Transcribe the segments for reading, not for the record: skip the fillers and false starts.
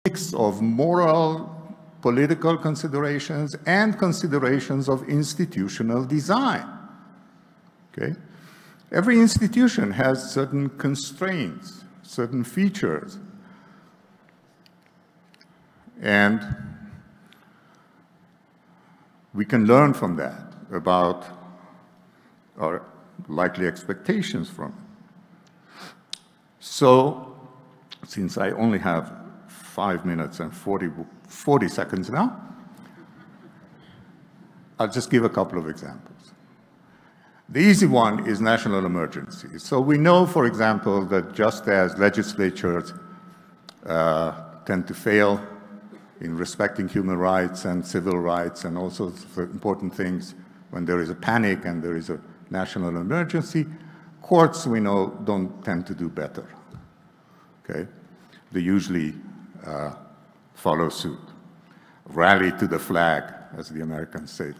mix of moral, political considerations and considerations of institutional design. Okay? Every institution has certain constraints, certain features. And we can learn from that about our likely expectations from it. So, since I only have 5 minutes and 40 seconds now, I'll just give a couple of examples. The easy one is national emergency. So we know, for example, that just as legislatures tend to fail in respecting human rights and civil rights and all sorts of important things when there is a panic and there is a national emergency, courts, we know, don't tend to do better. Okay? They usually follow suit. Rally to the flag, as the Americans say.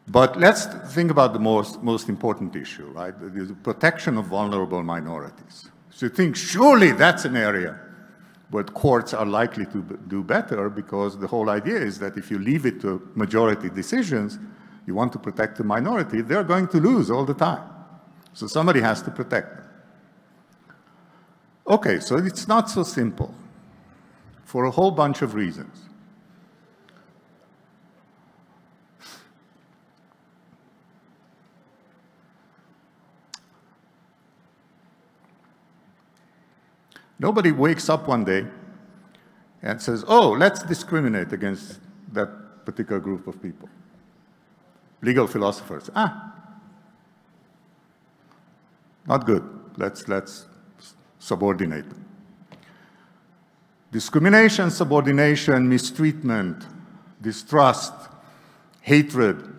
But let's think about the most important issue, right? The protection of vulnerable minorities. So you think, surely that's an area where courts are likely to do better, because the whole idea is that if you leave it to majority decisions, you want to protect the minority, they're going to lose all the time. So somebody has to protect them. Okay, so it's not so simple for a whole bunch of reasons. Nobody wakes up one day and says, oh, let's discriminate against that particular group of people. Legal philosophers, not good. Let's subordinate them. Discrimination, subordination, mistreatment, distrust, hatred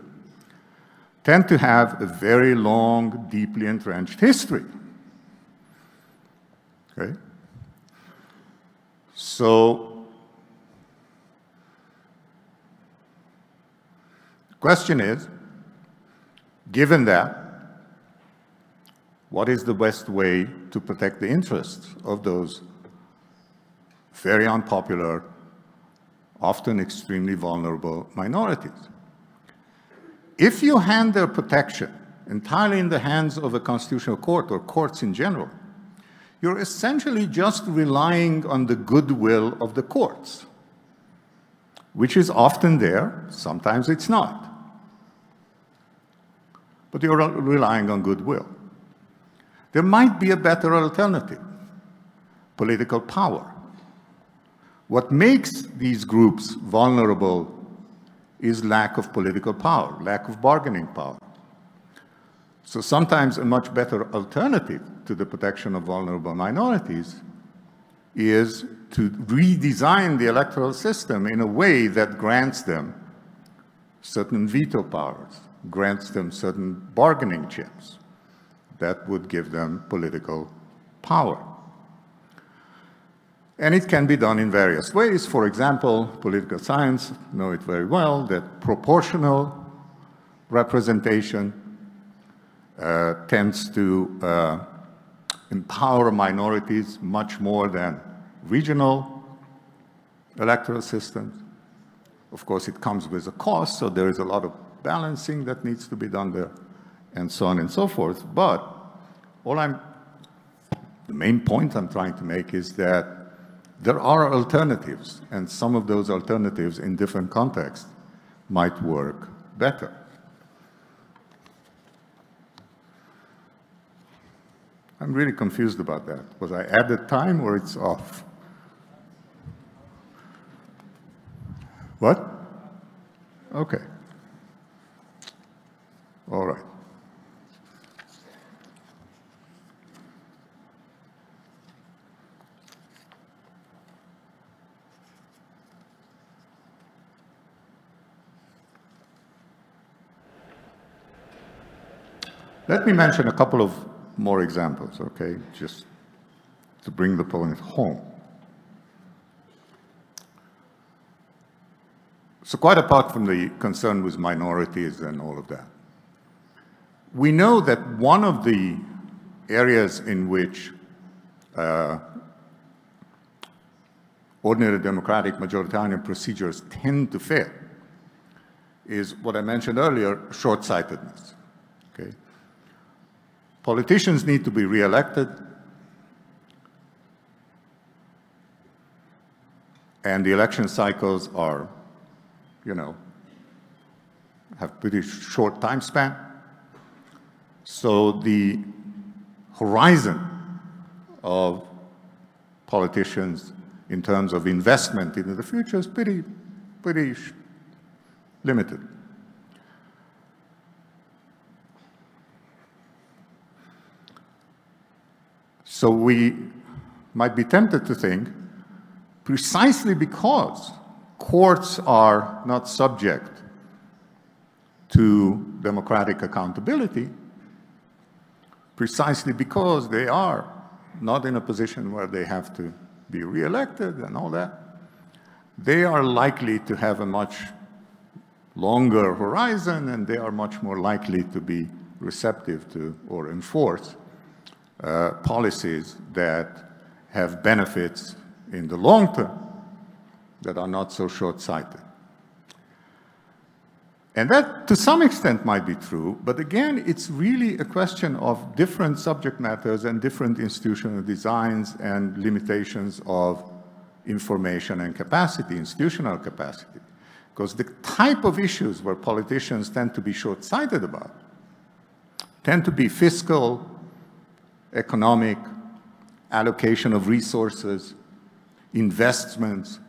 tend to have a very long, deeply entrenched history. Okay? So, the question is, given that, what is the best way to protect the interests of those very unpopular, often extremely vulnerable minorities? If you hand their protection entirely in the hands of a constitutional court or courts in general, you're essentially just relying on the goodwill of the courts, which is often there, sometimes it's not. But you're relying on goodwill. There might be a better alternative, political power. What makes these groups vulnerable is lack of political power, lack of bargaining power. So sometimes a much better alternative to the protection of vulnerable minorities is to redesign the electoral system in a way that grants them certain veto powers, grants them certain bargaining chips that would give them political power. And it can be done in various ways. For example, political science know it very well, that proportional representation tends to empower minorities much more than regional electoral systems. Of course, it comes with a cost, so there is a lot of balancing that needs to be done there, and so on and so forth. But the main point I'm trying to make is that there are alternatives, and some of those alternatives in different contexts might work better. I'm really confused about that. Was I added time or it's off? What? Okay. All right. Let me mention a couple of more examples, okay, just to bring the point home. So quite apart from the concern with minorities and all of that, we know that one of the areas in which ordinary democratic majoritarian procedures tend to fail is what I mentioned earlier, short-sightedness. Okay? Politicians need to be re-elected, and the election cycles are, have pretty short time span. So the horizon of politicians in terms of investment into the future is pretty limited. So we might be tempted to think, precisely because courts are not subject to democratic accountability, precisely because they are not in a position where they have to be re-elected and all that, they are likely to have a much longer horizon, and they are much more likely to be receptive to or enforce policies that have benefits in the long term that are not so short-sighted. And that, to some extent, might be true, but again, it's really a question of different subject matters and different institutional designs and limitations of information and capacity, institutional capacity. Because the type of issues where politicians tend to be short-sighted about tend to be fiscal, economic, allocation of resources, investments,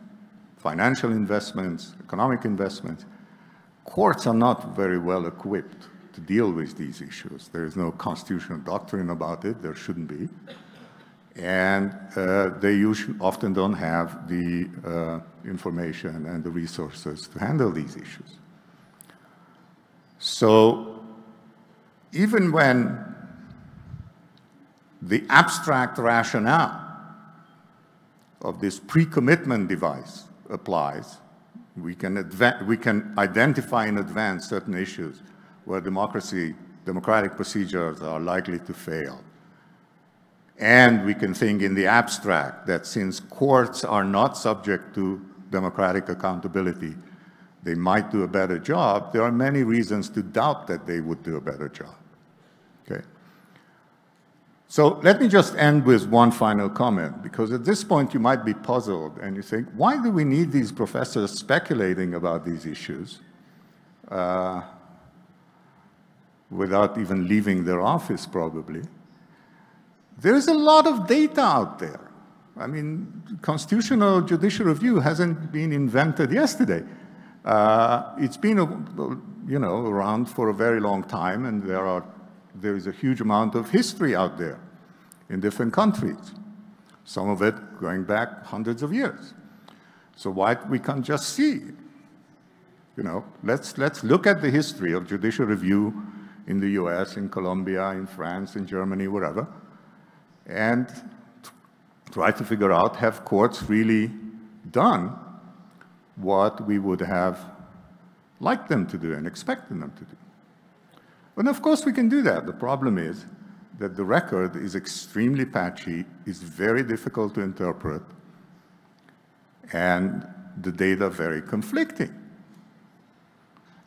financial investments, economic investments. Courts are not very well equipped to deal with these issues. There is no constitutional doctrine about it. There shouldn't be. And they often don't have the information and the resources to handle these issues. So even when the abstract rationale of this pre-commitment device applies, we can identify in advance certain issues where democratic procedures are likely to fail. And we can think in the abstract that since courts are not subject to democratic accountability, they might do a better job. There are many reasons to doubt that they would do a better job. Okay? So let me just end with one final comment, because at this point you might be puzzled and you think, why do we need these professors speculating about these issues without even leaving their office, probably? There's a lot of data out there. I mean, constitutional judicial review hasn't been invented yesterday. It's been, around for a very long time, and there is a huge amount of history out there in different countries, some of it going back hundreds of years. So why we can't just see? Let's look at the history of judicial review in the US, in Colombia, in France, in Germany, wherever, and try to figure out, have courts really done what we would have liked them to do and expected them to do? And of course we can do that. The problem is that the record is extremely patchy, is very difficult to interpret, and the data very conflicting.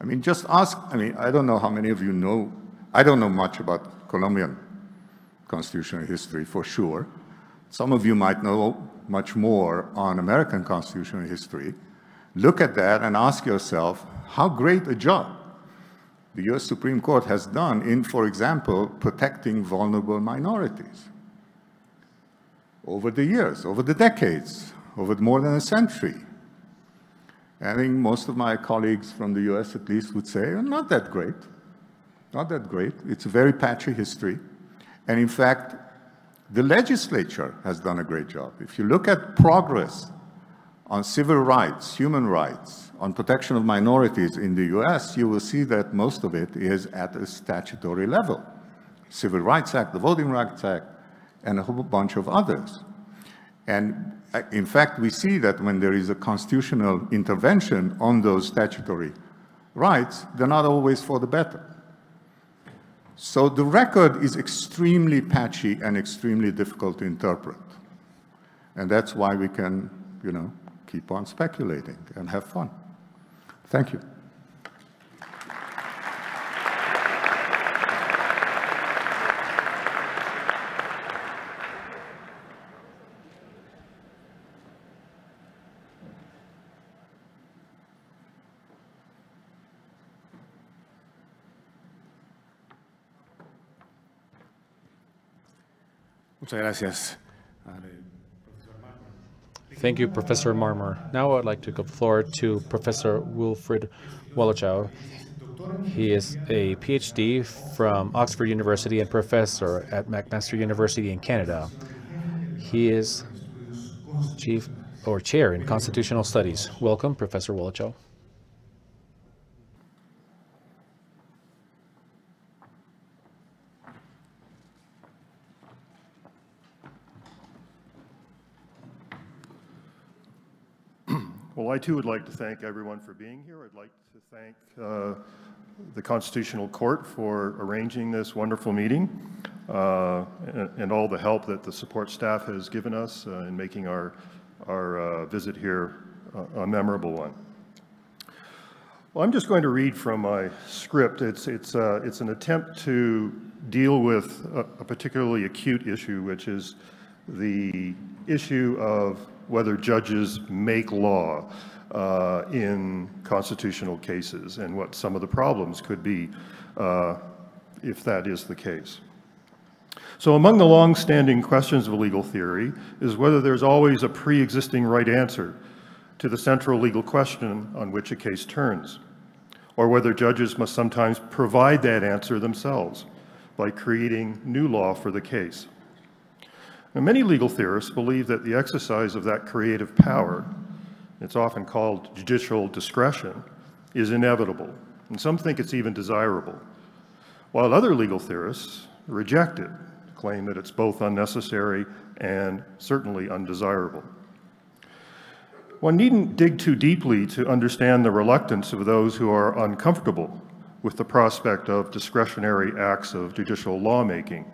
I mean, just ask, I don't know how many of you know, I don't know much about Colombian constitutional history for sure. Some of you might know much more on American constitutional history. Look at that and ask yourself how great a job the US Supreme Court has done in, for example, protecting vulnerable minorities over the years, over the decades, over more than a century. I think most of my colleagues from the US at least would say, not that great, not that great. It's a very patchy history. And in fact, the legislature has done a great job. If you look at progress on civil rights, human rights, on protection of minorities in the US, you will see that most of it is at a statutory level. Civil Rights Act, the Voting Rights Act, and a whole bunch of others. And in fact, we see that when there is a constitutional intervention on those statutory rights, they're not always for the better. So the record is extremely patchy and extremely difficult to interpret. And that's why we can you know, keep on speculating and have fun. Thank you. Muchas gracias. Thank you, Professor Marmor. Now I'd like to give the floor to Professor Wilfred Wolochow. He is a PhD from Oxford University and professor at McMaster University in Canada. He is chair in constitutional studies. Welcome, Professor Wolochow. Well, I too would like to thank everyone for being here. I'd like to thank the Constitutional Court for arranging this wonderful meeting and all the help that the support staff has given us in making our visit here a memorable one. Well, I'm just going to read from my script. It's an attempt to deal with a particularly acute issue, which is the issue of whether judges make law in constitutional cases and what some of the problems could be if that is the case. So among the long-standing questions of legal theory is whether there's always a pre-existing right answer to the central legal question on which a case turns, or whether judges must sometimes provide that answer themselves by creating new law for the case. Now, many legal theorists believe that the exercise of that creative power, it's often called judicial discretion, is inevitable, and some think it's even desirable, while other legal theorists reject it, claim that it's both unnecessary and certainly undesirable. One needn't dig too deeply to understand the reluctance of those who are uncomfortable with the prospect of discretionary acts of judicial lawmaking.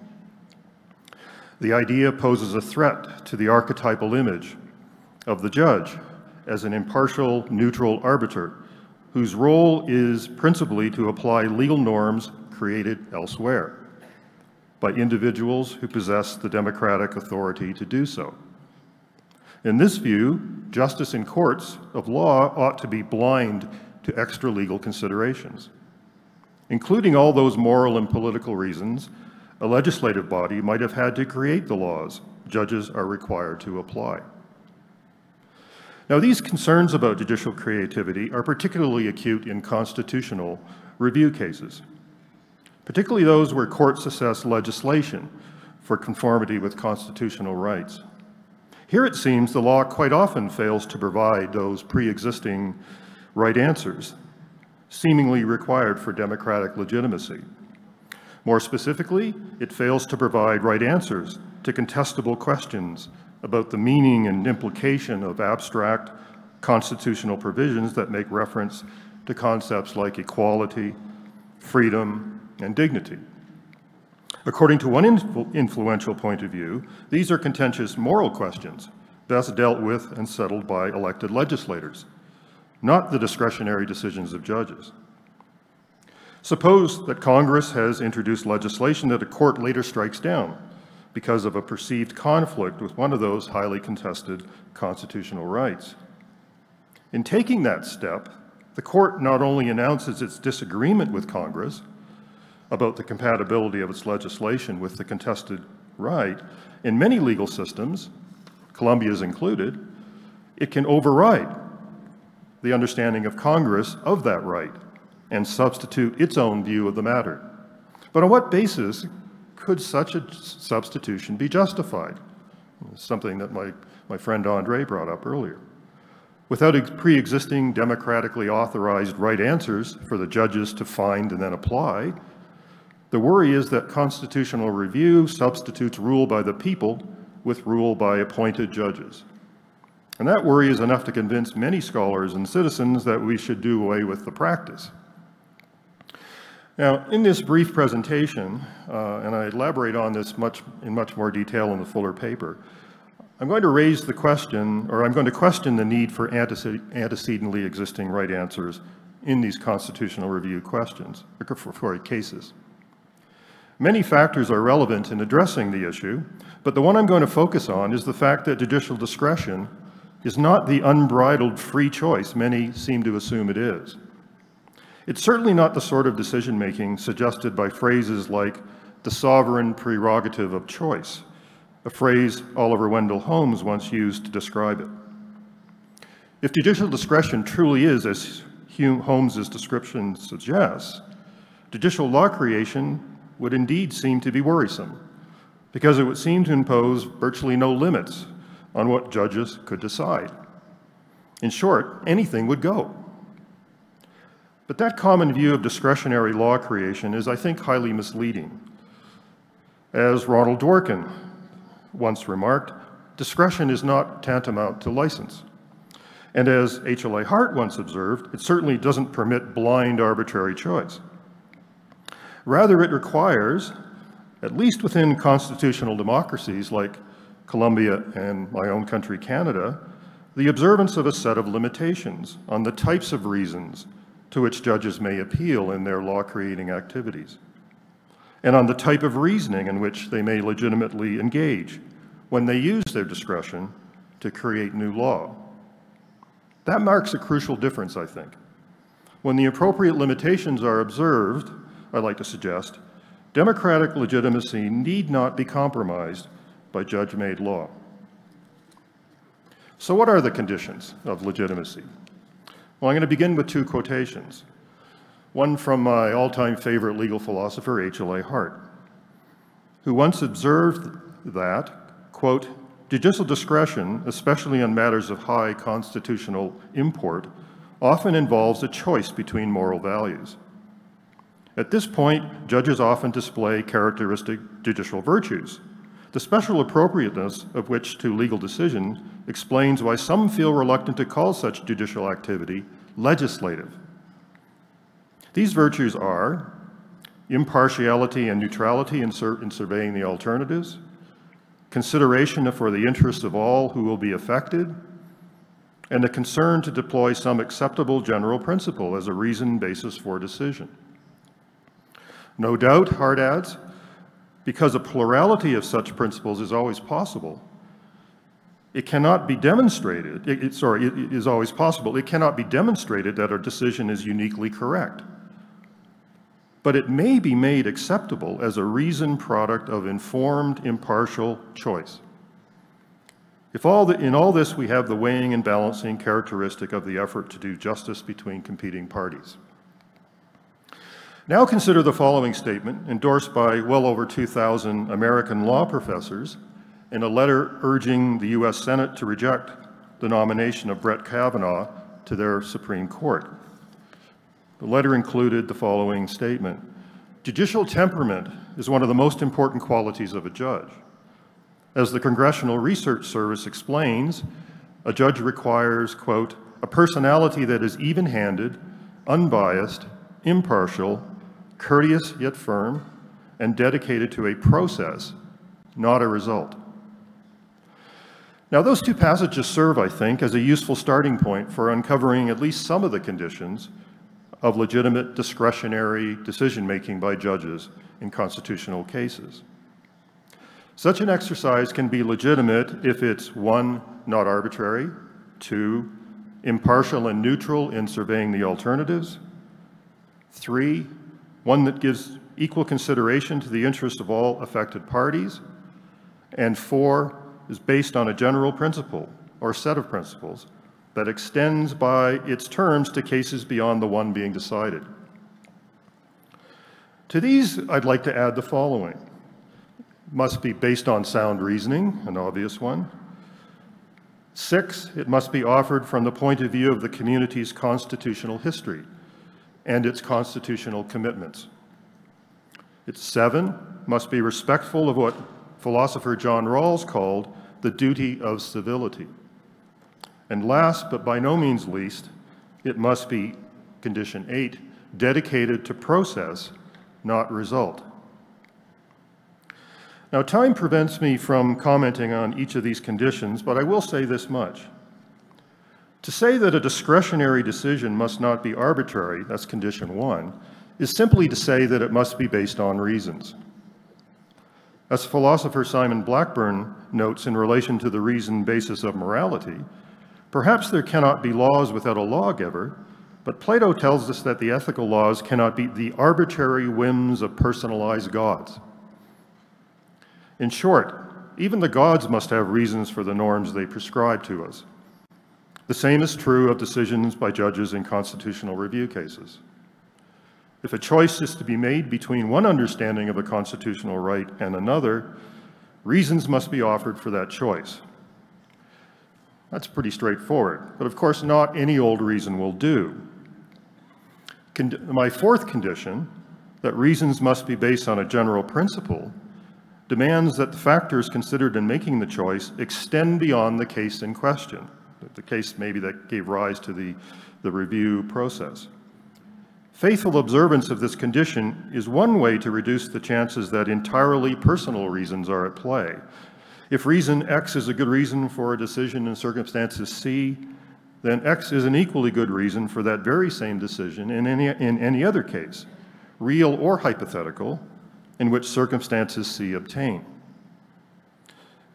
The idea poses a threat to the archetypal image of the judge as an impartial, neutral arbiter whose role is principally to apply legal norms created elsewhere by individuals who possess the democratic authority to do so. In this view, justice in courts of law ought to be blind to extra-legal considerations, including all those moral and political reasons a legislative body might have had to create the laws judges are required to apply. Now, these concerns about judicial creativity are particularly acute in constitutional review cases, particularly those where courts assess legislation for conformity with constitutional rights. Here it seems the law quite often fails to provide those pre-existing right answers seemingly required for democratic legitimacy. More specifically, it fails to provide right answers to contestable questions about the meaning and implication of abstract constitutional provisions that make reference to concepts like equality, freedom, and dignity. According to one influential point of view, these are contentious moral questions best dealt with and settled by elected legislators, not the discretionary decisions of judges. Suppose that Congress has introduced legislation that a court later strikes down because of a perceived conflict with one of those highly contested constitutional rights. In taking that step, the court not only announces its disagreement with Congress about the compatibility of its legislation with the contested right, in many legal systems, Columbia's included, it can override the understanding of Congress of that right and substitute its own view of the matter. But on what basis could such a substitution be justified? Something that my friend Andre brought up earlier. Without pre-existing democratically authorized right answers for the judges to find and then apply, the worry is that constitutional review substitutes rule by the people with rule by appointed judges. And that worry is enough to convince many scholars and citizens that we should do away with the practice. Now, in this brief presentation, and I elaborate on this in much more detail in the fuller paper, I'm going to raise the question, or I'm going to question the need for antecedently existing right answers in these constitutional review questions, for cases. Many factors are relevant in addressing the issue, but the one I'm going to focus on is the fact that judicial discretion is not the unbridled free choice many seem to assume it is. It's certainly not the sort of decision-making suggested by phrases like the sovereign prerogative of choice, a phrase Oliver Wendell Holmes once used to describe it. If judicial discretion truly is, as Holmes's description suggests, judicial law creation would indeed seem to be worrisome, because it would seem to impose virtually no limits on what judges could decide. In short, anything would go. But that common view of discretionary law creation is, I think, highly misleading. As Ronald Dworkin once remarked, discretion is not tantamount to license. And as H.L.A. Hart once observed, it certainly doesn't permit blind arbitrary choice. Rather, it requires, at least within constitutional democracies like Colombia and my own country, Canada, the observance of a set of limitations on the types of reasons to which judges may appeal in their law-creating activities, and on the type of reasoning in which they may legitimately engage when they use their discretion to create new law. That marks a crucial difference, I think. When the appropriate limitations are observed, I like to suggest, democratic legitimacy need not be compromised by judge-made law. So what are the conditions of legitimacy? Well, I'm going to begin with two quotations. One from my all-time favorite legal philosopher, H.L.A. Hart, who once observed that, quote, judicial discretion, especially on matters of high constitutional import, often involves a choice between moral values. At this point, judges often display characteristic judicial virtues, the special appropriateness of which to legal decisions explains why some feel reluctant to call such judicial activity legislative. These virtues are impartiality and neutrality in surveying the alternatives, consideration for the interests of all who will be affected, and a concern to deploy some acceptable general principle as a reasoned basis for decision. No doubt, Hart adds, because a plurality of such principles is always possible, it cannot be demonstrated, it is always possible, it cannot be demonstrated that our decision is uniquely correct. But it may be made acceptable as a reasoned product of informed, impartial choice. In all this, we have the weighing and balancing characteristic of the effort to do justice between competing parties. Now consider the following statement, endorsed by well over 2,000 American law professors in a letter urging the U.S. Senate to reject the nomination of Brett Kavanaugh to their Supreme Court. The letter included the following statement: judicial temperament is one of the most important qualities of a judge. As the Congressional Research Service explains, a judge requires, quote, a personality that is even-handed, unbiased, impartial, courteous yet firm, and dedicated to a process, not a result. Now, those two passages serve, I think, as a useful starting point for uncovering at least some of the conditions of legitimate discretionary decision-making by judges in constitutional cases. Such an exercise can be legitimate if it's 1, not arbitrary, 2, impartial and neutral in surveying the alternatives, 3, one that gives equal consideration to the interests of all affected parties, and 4, is based on a general principle or set of principles that extends by its terms to cases beyond the one being decided. To these, I'd like to add the following. It must be based on sound reasoning, an obvious one. 6, it must be offered from the point of view of the community's constitutional history and its constitutional commitments. 7, must be respectful of what philosopher John Rawls called the duty of civility. And last, but by no means least, it must be, condition 8, dedicated to process, not result. Now, time prevents me from commenting on each of these conditions, but I will say this much. To say that a discretionary decision must not be arbitrary, that's condition 1, is simply to say that it must be based on reasons. As philosopher Simon Blackburn notes in relation to the reasoned basis of morality, perhaps there cannot be laws without a lawgiver, but Plato tells us that the ethical laws cannot be the arbitrary whims of personalized gods. In short, even the gods must have reasons for the norms they prescribe to us. The same is true of decisions by judges in constitutional review cases. If a choice is to be made between one understanding of a constitutional right and another, reasons must be offered for that choice. That's pretty straightforward, but of course not any old reason will do. My fourth condition, that reasons must be based on a general principle, demands that the factors considered in making the choice extend beyond the case in question, the case maybe that gave rise to the review process. Faithful observance of this condition is one way to reduce the chances that entirely personal reasons are at play. If reason X is a good reason for a decision in circumstances C, then X is an equally good reason for that very same decision in any other case, real or hypothetical, in which circumstances C obtain.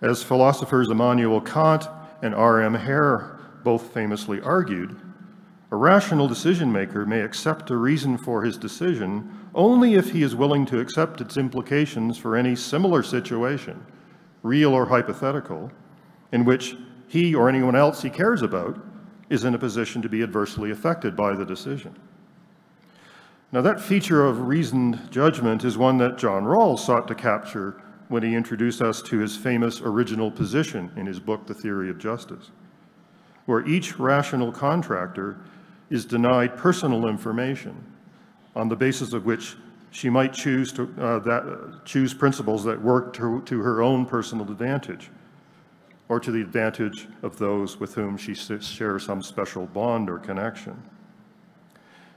As philosophers Immanuel Kant and R.M. Hare both famously argued, a rational decision-maker may accept a reason for his decision only if he is willing to accept its implications for any similar situation, real or hypothetical, in which he or anyone else he cares about is in a position to be adversely affected by the decision. Now, that feature of reasoned judgment is one that John Rawls sought to capture when he introduced us to his famous original position in his book, The Theory of Justice, where each rational contractor is denied personal information on the basis of which she might choose principles that work to her own personal advantage or to the advantage of those with whom she shares some special bond or connection.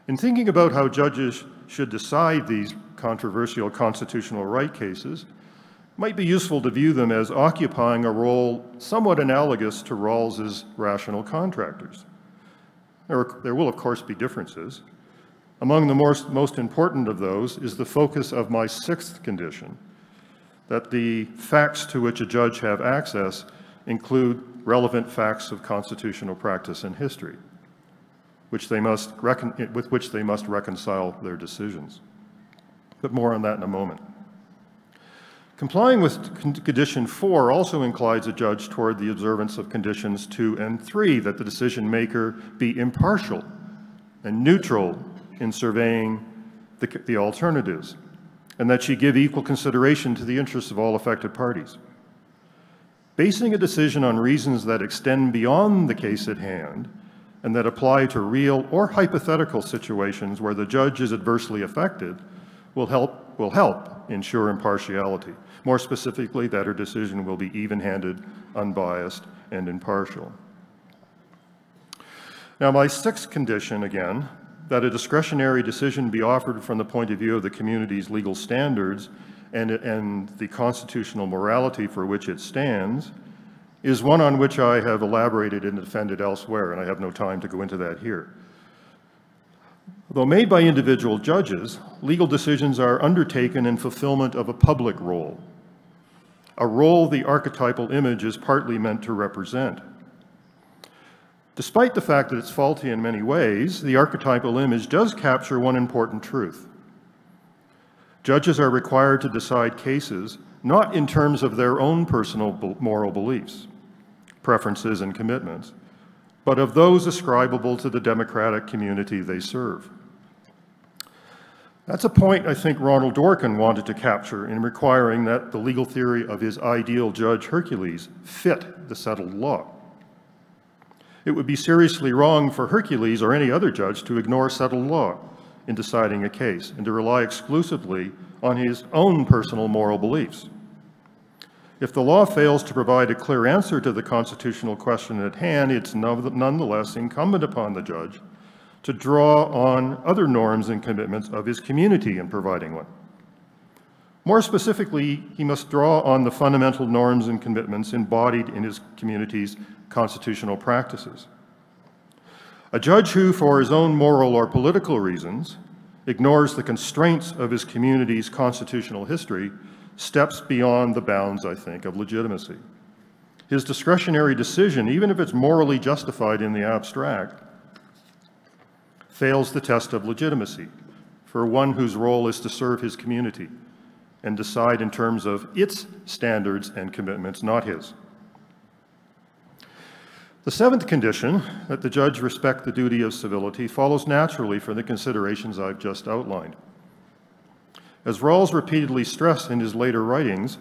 In thinking about how judges should decide these controversial constitutional right cases, it might be useful to view them as occupying a role somewhat analogous to Rawls's rational contractors. There will, of course, be differences. Among the most important of those is the focus of my sixth condition, that the facts to which a judge have access include relevant facts of constitutional practice and history, with which they must reconcile their decisions. But more on that in a moment. Complying with condition 4 also inclines a judge toward the observance of conditions 2 and 3, that the decision maker be impartial and neutral in surveying the alternatives, and that she give equal consideration to the interests of all affected parties. Basing a decision on reasons that extend beyond the case at hand and that apply to real or hypothetical situations where the judge is adversely affected will help ensure impartiality. More specifically, that her decision will be even-handed, unbiased, and impartial. Now, my sixth condition, again, that a discretionary decision be offered from the point of view of the community's legal standards and the constitutional morality for which it stands, is one on which I have elaborated and defended elsewhere, and I have no time to go into that here. Though made by individual judges, legal decisions are undertaken in fulfillment of a public role, a role the archetypal image is partly meant to represent. Despite the fact that it's faulty in many ways, the archetypal image does capture one important truth. Judges are required to decide cases not in terms of their own personal moral beliefs, preferences, and commitments, but of those ascribable to the democratic community they serve. That's a point I think Ronald Dworkin wanted to capture in requiring that the legal theory of his ideal judge Hercules fit the settled law. It would be seriously wrong for Hercules or any other judge to ignore settled law in deciding a case and to rely exclusively on his own personal moral beliefs. If the law fails to provide a clear answer to the constitutional question at hand, it's nonetheless incumbent upon the judge to draw on other norms and commitments of his community in providing one. More specifically, he must draw on the fundamental norms and commitments embodied in his community's constitutional practices. A judge who, for his own moral or political reasons, ignores the constraints of his community's constitutional history steps beyond the bounds, I think, of legitimacy. His discretionary decision, even if it's morally justified in the abstract, fails the test of legitimacy for one whose role is to serve his community and decide in terms of its standards and commitments, not his. The seventh condition, that the judge respect the duty of civility, follows naturally from the considerations I've just outlined. As Rawls repeatedly stressed in his later writings,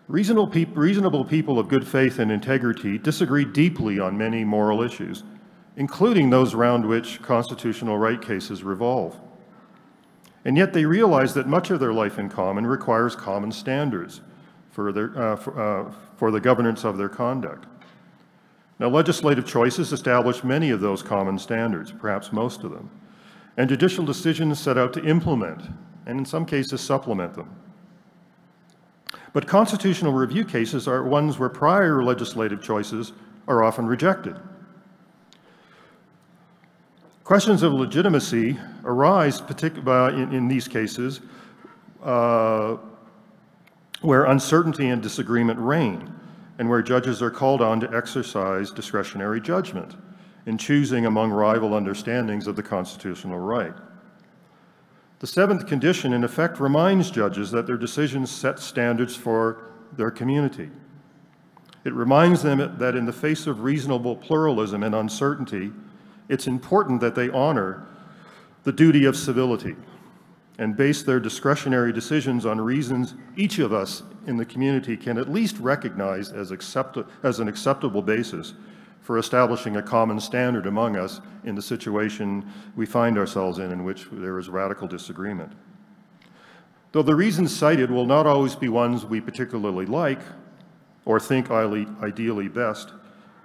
reasonable people of good faith and integrity disagree deeply on many moral issues, including those around which constitutional right cases revolve. And yet they realize that much of their life in common requires common standards for the governance of their conduct. Now, legislative choices establish many of those common standards, perhaps most of them, and judicial decisions set out to implement, and in some cases supplement them. But constitutional review cases are ones where prior legislative choices are often rejected. Questions of legitimacy arise in these cases where uncertainty and disagreement reign, and where judges are called on to exercise discretionary judgment in choosing among rival understandings of the constitutional right. The seventh condition, in effect, reminds judges that their decisions set standards for their community. It reminds them that in the face of reasonable pluralism and uncertainty, it's important that they honor the duty of civility and base their discretionary decisions on reasons each of us in the community can at least recognize as an acceptable basis for establishing a common standard among us in the situation we find ourselves in which there is radical disagreement. Though the reasons cited will not always be ones we particularly like or think ideally best,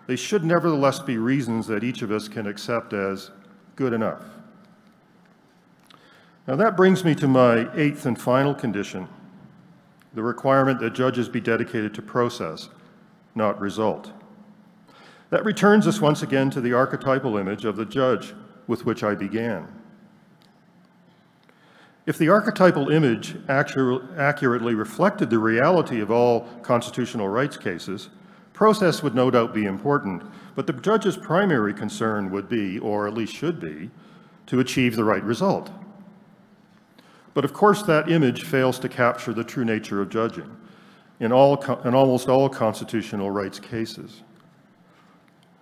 they should nevertheless be reasons that each of us can accept as good enough. Now that brings me to my eighth and final condition, the requirement that judges be dedicated to process, not result. That returns us once again to the archetypal image of the judge with which I began. If the archetypal image accurately reflected the reality of all constitutional rights cases, process would no doubt be important, but the judge's primary concern would be, or at least should be, to achieve the right result. But of course that image fails to capture the true nature of judging in almost all constitutional rights cases.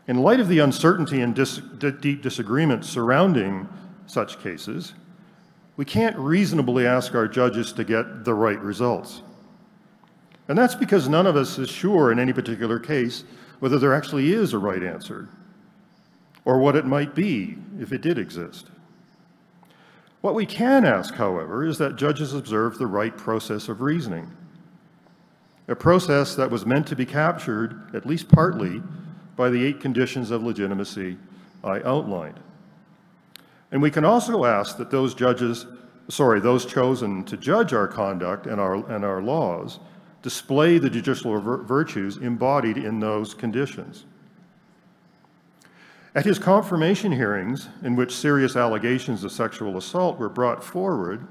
In light of the uncertainty and deep disagreement surrounding such cases, we can't reasonably ask our judges to get the right results. And that's because none of us is sure in any particular case whether there actually is a right answer, or what it might be if it did exist. What we can ask, however, is that judges observe the right process of reasoning, a process that was meant to be captured, at least partly, by the 8 conditions of legitimacy I outlined. And we can also ask that those chosen to judge our conduct and our laws display the judicial virtues embodied in those conditions. At his confirmation hearings, in which serious allegations of sexual assault were brought forward,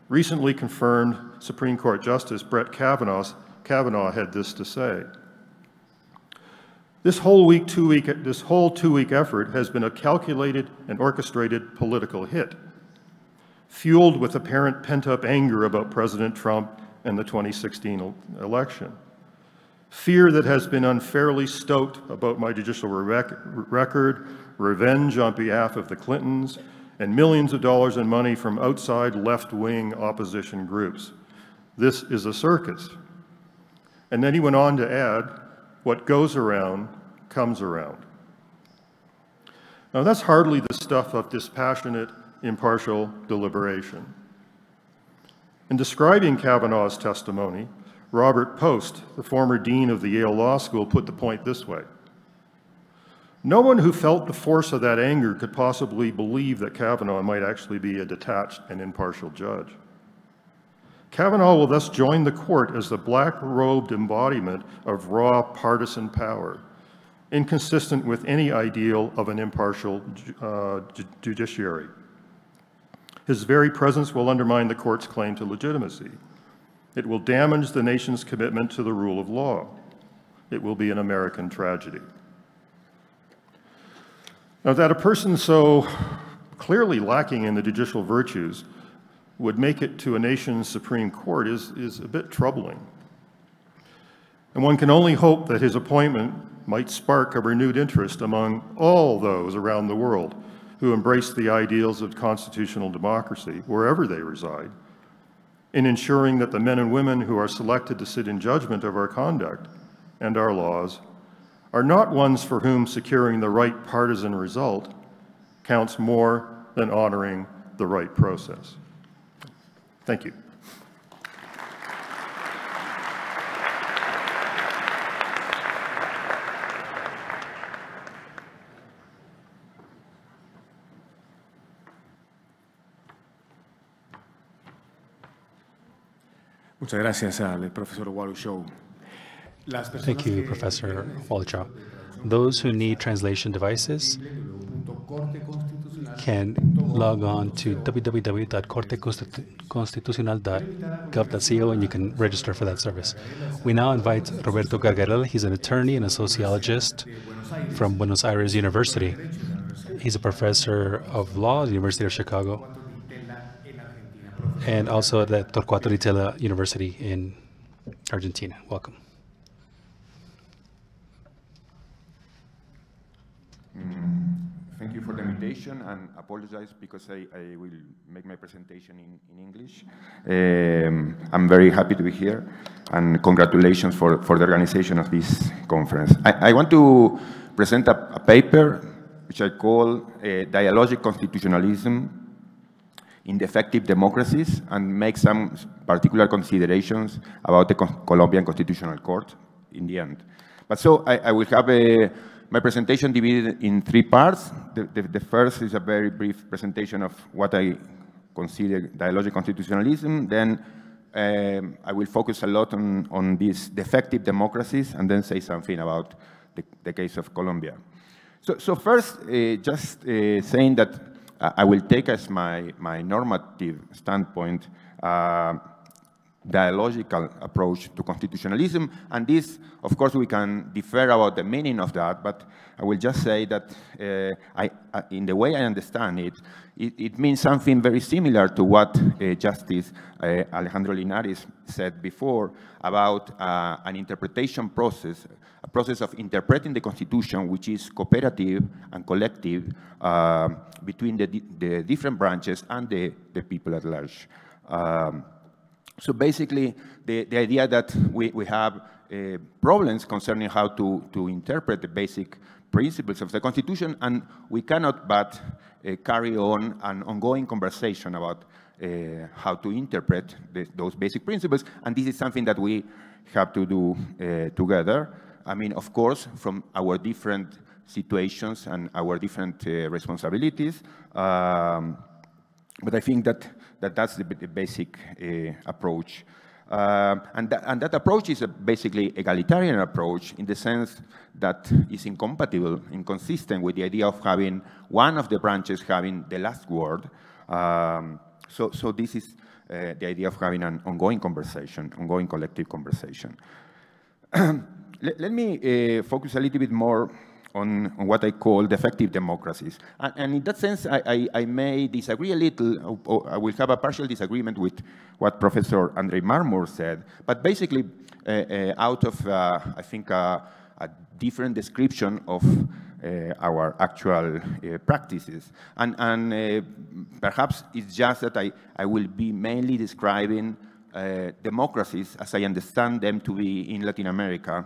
recently confirmed Supreme Court Justice Brett Kavanaugh had this to say: This whole two-week effort has been a calculated and orchestrated political hit, fueled with apparent pent-up anger about President Trump and the 2016 election. Fear that has been unfairly stoked about my judicial record, revenge on behalf of the Clintons, and millions of dollars in money from outside left-wing opposition groups. This is a circus. And then he went on to add, what goes around comes around. Now that's hardly the stuff of dispassionate, impartial deliberation. In describing Kavanaugh's testimony, Robert Post, the former dean of the Yale Law School, put the point this way: no one who felt the force of that anger could possibly believe that Kavanaugh might actually be a detached and impartial judge. Kavanaugh will thus join the court as the black-robed embodiment of raw partisan power, inconsistent with any ideal of an impartial judiciary. His very presence will undermine the court's claim to legitimacy. It will damage the nation's commitment to the rule of law. It will be an American tragedy. Now, that a person so clearly lacking in the judicial virtues would make it to a nation's Supreme Court is a bit troubling. And one can only hope that his appointment might spark a renewed interest among all those around the world who embrace the ideals of constitutional democracy, wherever they reside, in ensuring that the men and women who are selected to sit in judgment of our conduct and our laws are not ones for whom securing the right partisan result counts more than honoring the right process. Thank you. Muchas gracias al profesor Walushow. Thank you, Professor Waluchow. Those who need translation devices can log on to www.corteconstitucional.gov.co and you can register for that service. We now invite Roberto Gargarella. He's an attorney and a sociologist from Buenos Aires University. He's a professor of law at the University of Chicago and also at the Torquato Di Tella University in Argentina. Welcome. Thank you for the invitation, and apologize because I will make my presentation in English. I'm very happy to be here, and congratulations for the organization of this conference. I want to present a paper which I call Dialogic Constitutionalism in Defective Democracies, and make some particular considerations about the Colombian Constitutional Court in the end. But so I will have my presentation divided in three parts. The first is a very brief presentation of what I consider dialogic constitutionalism. Then I will focus a lot on these defective democracies, and then say something about the case of Colombia. So first, just saying that I will take as my normative standpoint dialogical approach to constitutionalism, and this, of course, we can differ about the meaning of that, but I will just say that in the way I understand it, it means something very similar to what Justice Alejandro Linares said before about an interpretation process, a process of interpreting the Constitution, which is cooperative and collective between the different branches and the people at large. So basically, the idea that we have problems concerning how to interpret the basic principles of the Constitution, and we cannot but carry on an ongoing conversation about how to interpret those basic principles, and this is something that we have to do together. I mean, of course, from our different situations and our different responsibilities, but I think that's the basic approach. And that approach is a basically egalitarian approach in the sense that is inconsistent with the idea of having one of the branches having the last word. So this is the idea of having an ongoing conversation, ongoing collective conversation. Let me focus a little bit more on what I call defective democracies. And in that sense, I may disagree a little, or I will have a partial disagreement with what Professor Andrei Marmor said, but basically out of, I think, a different description of our actual practices. And perhaps it's just that I will be mainly describing democracies as I understand them to be in Latin America,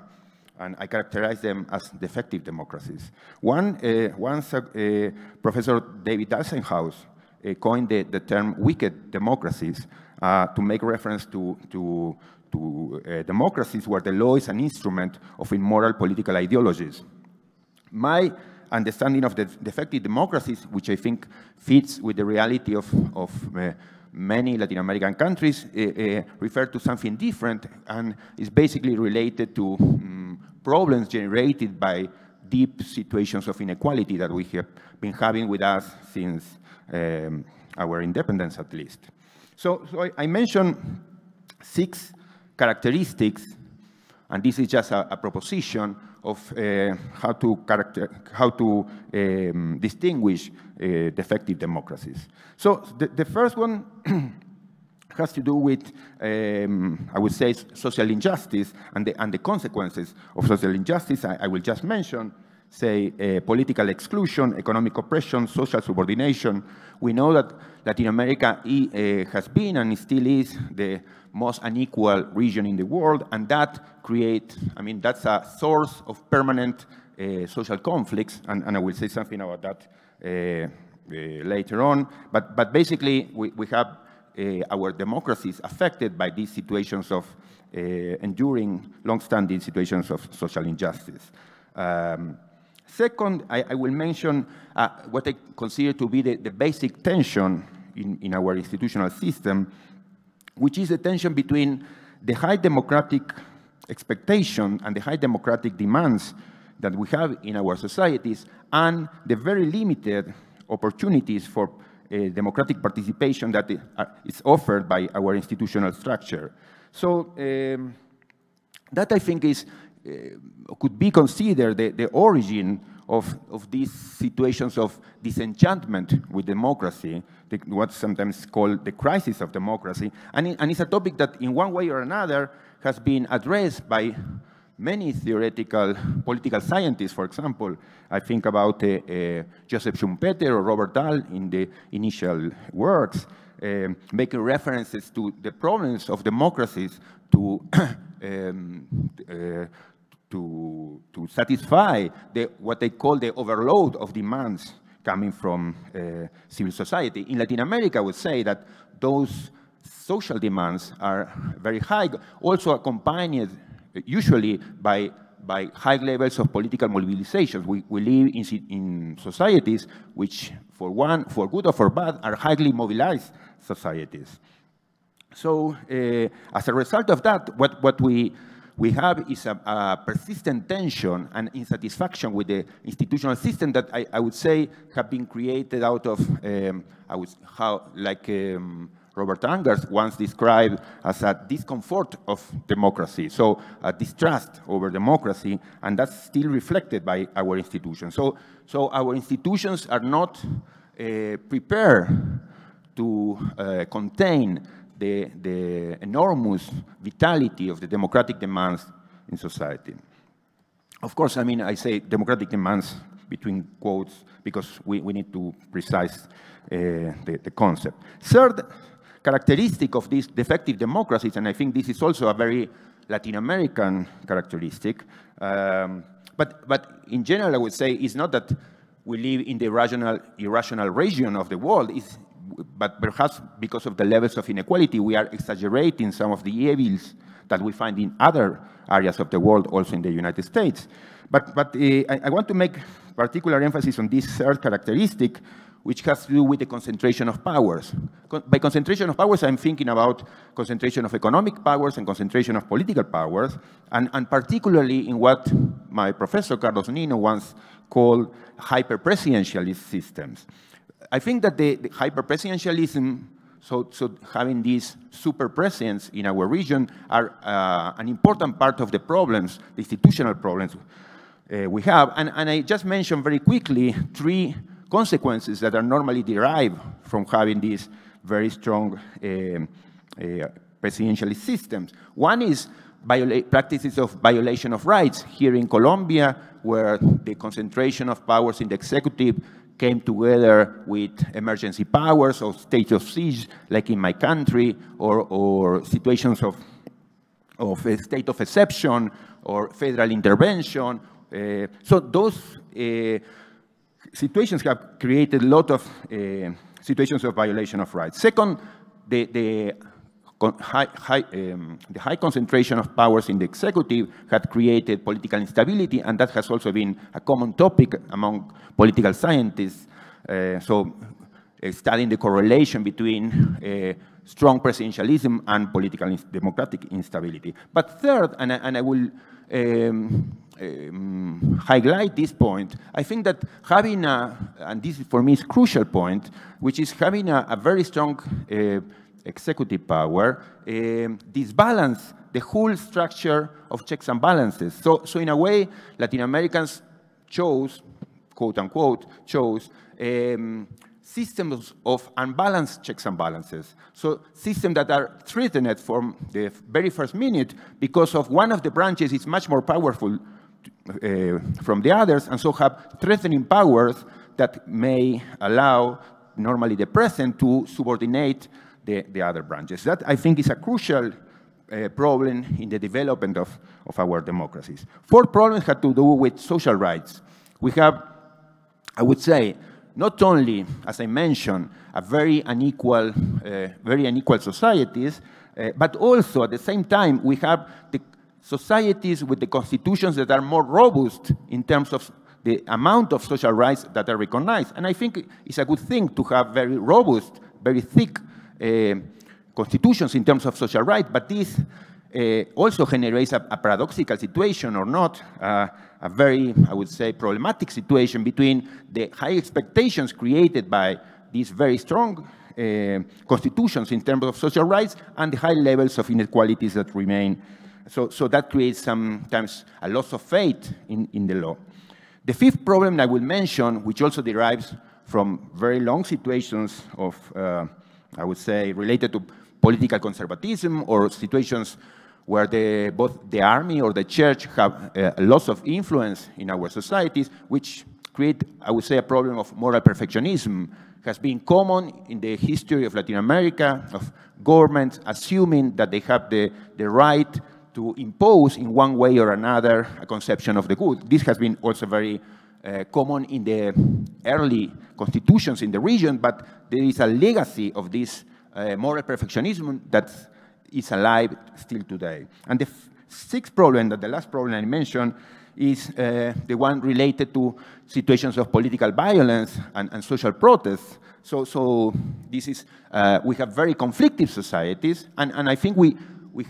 and I characterize them as defective democracies. Once Professor David Alsenhaus coined the term wicked democracies to make reference to democracies where the law is an instrument of immoral political ideologies. My understanding of the defective democracies, which I think fits with the reality of many Latin American countries refer to something different, and is basically related to problems generated by deep situations of inequality that we have been having with us since our independence, at least. So I mentioned 6 characteristics, and this is just a proposition of how to distinguish defective democracies. So the first one has to do with, I would say, social injustice and the consequences of social injustice. I will just mention, say, political exclusion, economic oppression, social subordination. We know that Latin America has been and still is the most unequal region in the world, and that creates, I mean, that's a source of permanent social conflicts, and I will say something about that later on. But basically, we have our democracies affected by these situations of enduring, long-standing situations of social injustice. Second, I will mention what I consider to be the basic tension in our institutional system, which is the tension between the high democratic expectation and the high democratic demands that we have in our societies and the very limited opportunities for democratic participation that is offered by our institutional structure. So that, I think, is could be considered the origin of these situations of disenchantment with democracy, what's sometimes called the crisis of democracy. And it's a topic that in one way or another has been addressed by many theoretical political scientists. For example, I think about Joseph Schumpeter or Robert Dahl in the initial works, making references to the problems of democracies to satisfy what they call the overload of demands coming from civil society. In Latin America, I would say that those social demands are very high, also accompanied usually by high levels of political mobilizations. We live in societies which, for good or for bad, are highly mobilized societies. So as a result of that, what we have is a persistent tension and insatisfaction with the institutional system that I would say have been created out of, Robert Angers once described as a discomfort of democracy, so a distrust over democracy, and that's still reflected by our institutions. So our institutions are not prepared to contain the enormous vitality of the democratic demands in society. Of course, I mean, I say democratic demands between quotes because we need to precise the concept. Third characteristic of these defective democracies, and I think this is also a very Latin American characteristic, but in general I would say it's not that we live in the irrational region of the world, but perhaps because of the levels of inequality, we are exaggerating some of the evils that we find in other areas of the world, also in the United States. But I want to make particular emphasis on this third characteristic, which has to do with the concentration of powers. By concentration of powers, I'm thinking about concentration of economic powers and concentration of political powers, and particularly in what my professor, Carlos Nino, once called hyper-presidentialist systems. I think that the hyper-presidentialism, so having these super presidents in our region, are an important part of the problems, the institutional problems we have. And I just mentioned very quickly 3 consequences that are normally derived from having these very strong presidentialist systems. One is practices of violation of rights. Here in Colombia, where the concentration of powers in the executive came together with emergency powers or states of siege, like in my country, or situations of a state of exception or federal intervention. So those situations have created a lot of situations of violation of rights. Second, the high concentration of powers in the executive had created political instability, and that has also been a common topic among political scientists. So studying the correlation between strong presidentialism and political democratic instability. But third, and I will highlight this point, I think that having and this for me is a crucial point, which is having a very strong executive power, disbalance the whole structure of checks and balances. So in a way, Latin Americans chose, quote unquote, chose systems of unbalanced checks and balances. So systems that are threatened from the very first minute because of one of the branches is much more powerful from the others, and so have threatening powers that may allow normally the president to subordinate the other branches. That, I think, is a crucial problem in the development of our democracies. Fourth problem had to do with social rights. We have, I would say, not only, as I mentioned, a very unequal societies, but also at the same time we have the societies with the constitutions that are more robust in terms of the amount of social rights that are recognized. And I think it's a good thing to have very robust, very thick constitutions in terms of social rights, but this also generates a paradoxical situation, or not, a very, I would say, problematic situation between the high expectations created by these very strong constitutions in terms of social rights and the high levels of inequalities that remain. So that creates sometimes a loss of faith in the law. The fifth problem I will mention, which also derives from very long situations of, I would say, related to political conservatism or situations where both the army or the church have a loss of influence in our societies, which create, I would say, a problem of moral perfectionism. Has been common in the history of Latin America, of governments assuming that they have the right to impose in one way or another a conception of the good. This has been also very common in the early constitutions in the region, but there is a legacy of this moral perfectionism that is alive still today. And the sixth problem, the last problem I mentioned, is the one related to situations of political violence and social protests. So this is, we have very conflicted societies, and I think we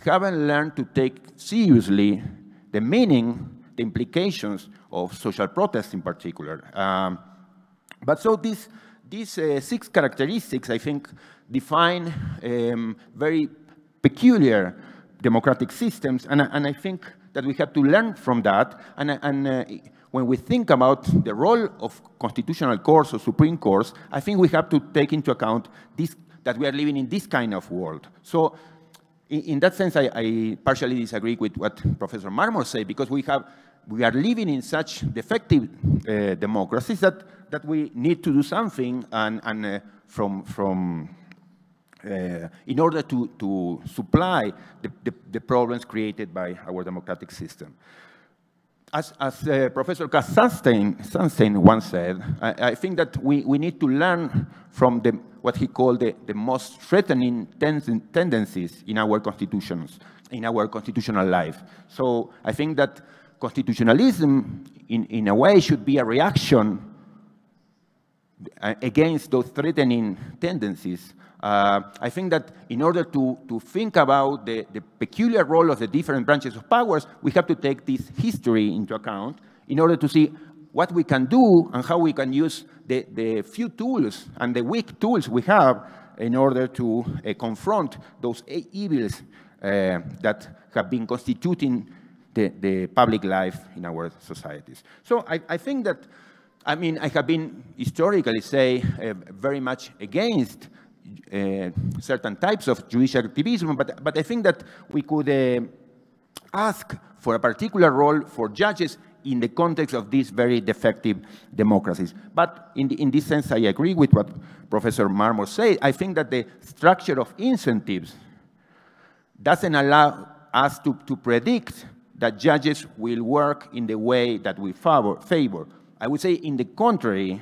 haven't learned to take seriously the meaning, the implications of social protests in particular. But so these six characteristics, I think, define very peculiar democratic systems, and I think that we have to learn from that, and when we think about the role of constitutional courts or Supreme Courts, I think we have to take into account this, that we are living in this kind of world. So in that sense, I partially disagree with what Professor Marmor said, because we are living in such defective democracies that we need to do something in order to supply the problems created by our democratic system. As Professor Sunstein once said, I think that we need to learn from what he called the most threatening tendencies in our constitutions, in our constitutional life. So I think that constitutionalism, in a way, should be a reaction against those threatening tendencies. I think that in order to think about the peculiar role of the different branches of powers, we have to take this history into account in order to see what we can do and how we can use the few tools and the weak tools we have in order to confront those evils that have been constituting the public life in our societies. So I think that, I mean, I have been historically, say, very much against certain types of judicial activism, but I think that we could ask for a particular role for judges in the context of these very defective democracies. But in this sense, I agree with what Professor Marmor said. I think that the structure of incentives doesn't allow us to predict that judges will work in the way that we favor. I would say, in the contrary,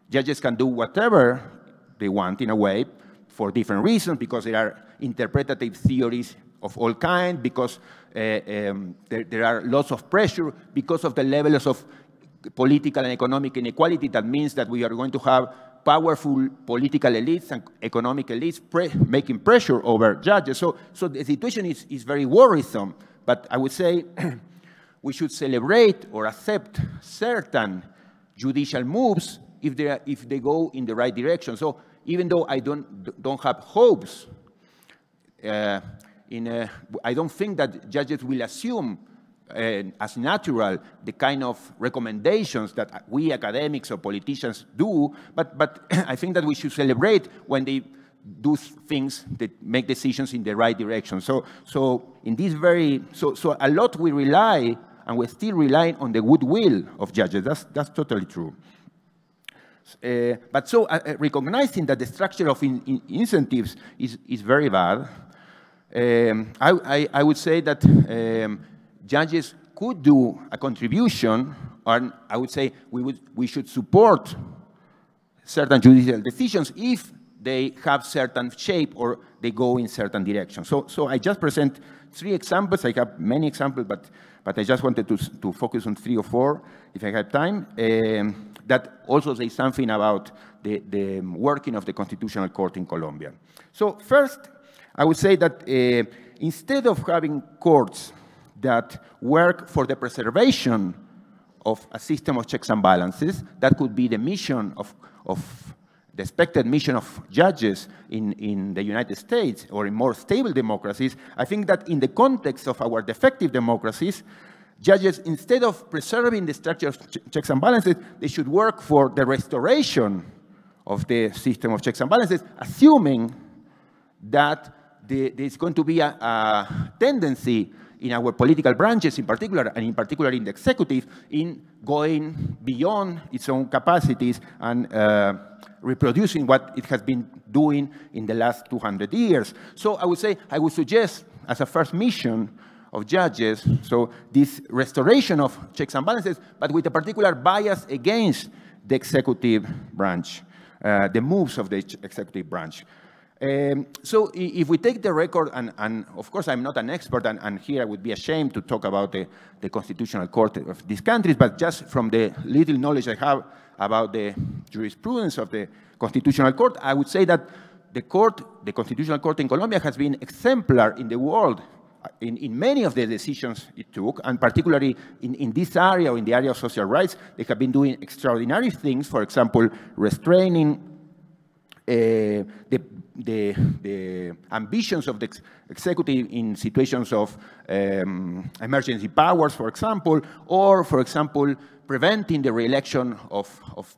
judges can do whatever they want in a way, for different reasons, because there are interpretative theories of all kinds, because there are lots of pressure, because of the levels of political and economic inequality. That means that we are going to have powerful political elites and economic elites making pressure over judges. So the situation is very worrisome, but I would say we should celebrate or accept certain judicial moves if they go in the right direction. So even though I don't have hopes, I don't think that judges will assume as natural the kind of recommendations that we academics or politicians do, but I think that we should celebrate when they do things that make decisions in the right direction. So in this so a lot we rely, and we're still relying on the goodwill of judges. That's totally true. But recognizing that the structure of incentives is very bad, I would say that judges could do a contribution, and I would say we should support certain judicial decisions if they have certain shape or they go in certain directions. So I just present 3 examples. I have many examples, but I just wanted to focus on 3 or 4, if I have time, that also say something about the working of the Constitutional Court in Colombia. So first, I would say that instead of having courts that work for the preservation of a system of checks and balances, that could be the mission of the expected mission of judges in the United States or in more stable democracies. I think that in the context of our defective democracies, judges, instead of preserving the structure of checks and balances, they should work for the restoration of the system of checks and balances, assuming that there's going to be a tendency in our political branches in particular, and in particular in the executive, in going beyond its own capacities and reproducing what it has been doing in the last 200 years. So I would suggest as a first mission of judges, so this restoration of checks and balances, but with a particular bias against the executive branch, the moves of the executive branch. So if we take the record, and of course I'm not an expert, and here I would be ashamed to talk about the Constitutional Court of these countries, but just from the little knowledge I have about the jurisprudence of the Constitutional Court, I would say that the Constitutional Court in Colombia has been exemplar in the world in many of the decisions it took, and particularly in this area, or in the area of social rights. They have been doing extraordinary things, for example, restraining the ambitions of the executive in situations of emergency powers, for example, or, for example, preventing the re-election of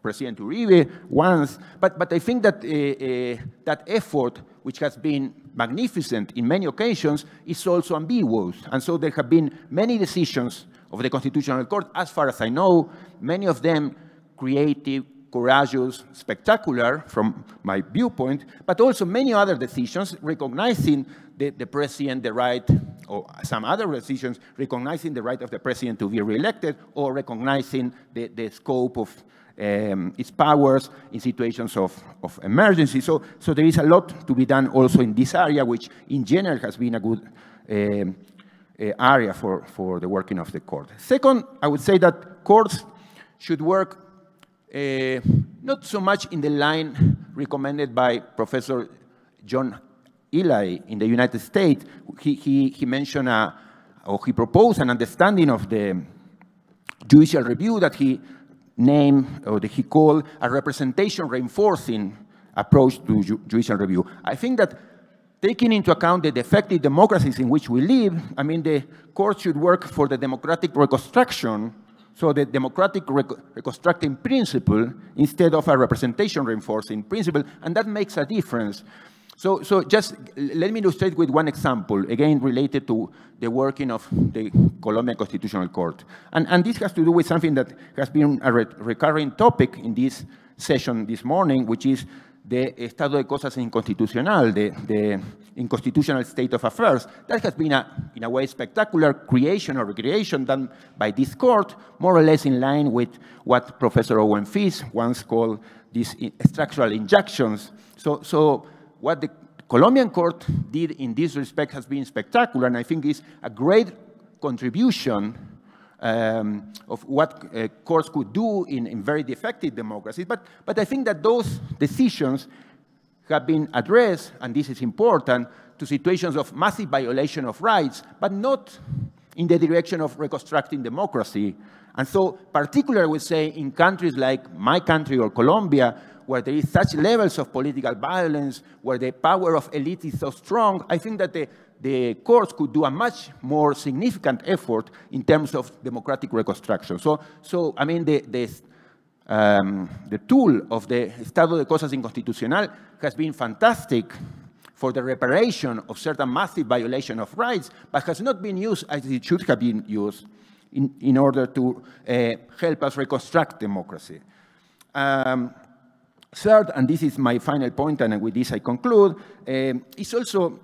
President Uribe once. But I think that that effort, which has been magnificent in many occasions, is also ambiguous. And so there have been many decisions of the Constitutional Court, as far as I know, many of them creative, courageous, spectacular from my viewpoint, but also many other decisions recognizing the president, the right, or some other decisions recognizing the right of the president to be re-elected, or recognizing the scope of its powers in situations of emergency. So there is a lot to be done also in this area, which in general has been a good area for the working of the court. Second, I would say that courts should work not so much in the line recommended by Professor John Ely in the United States. He mentioned, or he proposed an understanding of the judicial review that he named, or that he called, a representation reinforcing approach to judicial review. I think that taking into account the defective democracies in which we live, I mean, the court should work for the democratic reconstruction, so the democratic reconstructing principle instead of a representation reinforcing principle, and that makes a difference. So just let me illustrate with one example, again related to the working of the Colombian Constitutional Court. And this has to do with something that has been a recurring topic in this session this morning, which is the estado de cosas inconstitucional, the inconstitutional state of affairs. That has been, in a way, spectacular creation or recreation done by this court, more or less in line with what Professor Owen Fish once called these structural injunctions. So what the Colombian court did in this respect has been spectacular, and I think is a great contribution of what courts could do in very defective democracies. But I think that those decisions have been addressed, and this is important, to situations of massive violation of rights, but not in the direction of reconstructing democracy. And so, particularly, I would say, in countries like my country or Colombia, where there is such levels of political violence, where the power of elites is so strong, I think that the courts could do a much more significant effort in terms of democratic reconstruction. So I mean, the tool of the Estado de Cosas Inconstitucional has been fantastic for the reparation of certain massive violation of rights, but has not been used as it should have been used in order to help us reconstruct democracy. Third, and this is my final point, and with this I conclude, is also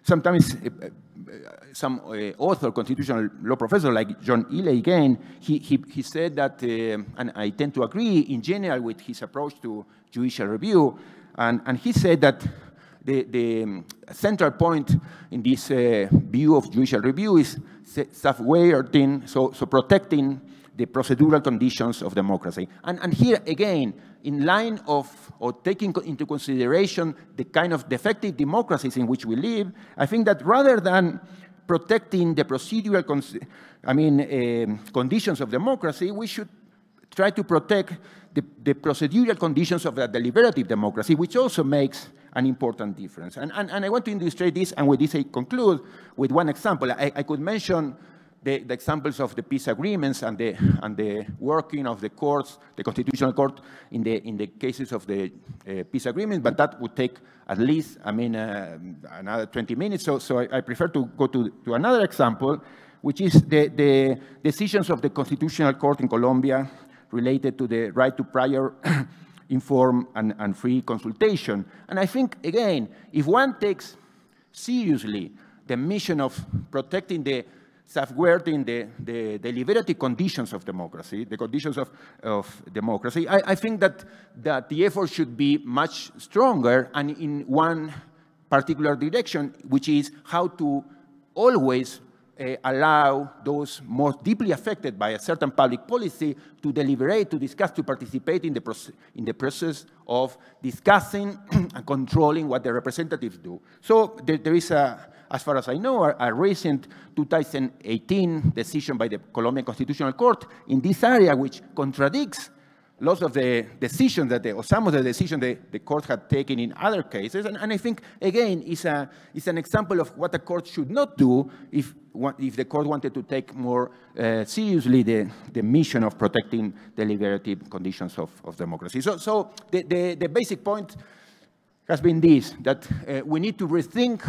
sometimes some author, constitutional law professor like John Ely again, he said that, and I tend to agree in general with his approach to judicial review, and he said that the central point in this view of judicial review is safeguarding, so protecting the procedural conditions of democracy. And here again, in line of, or taking into consideration the kind of defective democracies in which we live, I think that rather than protecting the procedural conditions of democracy, we should try to protect the procedural conditions of the deliberative democracy, which also makes an important difference. And I want to illustrate this, and with this I conclude with one example. I could mention the examples of the peace agreements and the working of the courts, the Constitutional Court, in the cases of the peace agreement, but that would take at least, another 20 minutes. So I prefer to go to another example, which is the decisions of the Constitutional Court in Colombia related to the right to prior informed and free consultation. And I think, again, if one takes seriously the mission of protecting safeguarding the deliberative conditions of democracy, the conditions of democracy, I think that the effort should be much stronger and in one particular direction, which is how to always allow those most deeply affected by a certain public policy to deliberate, to discuss, to participate in the process of discussing and controlling what the representatives do. So there is as far as I know, a recent 2018 decision by the Colombian Constitutional Court in this area, which contradicts lots of the decisions or some of the decisions the court had taken in other cases. And I think, again, it's an example of what a court should not do if the court wanted to take more seriously the mission of protecting deliberative conditions of democracy. So the basic point has been this, that we need to rethink,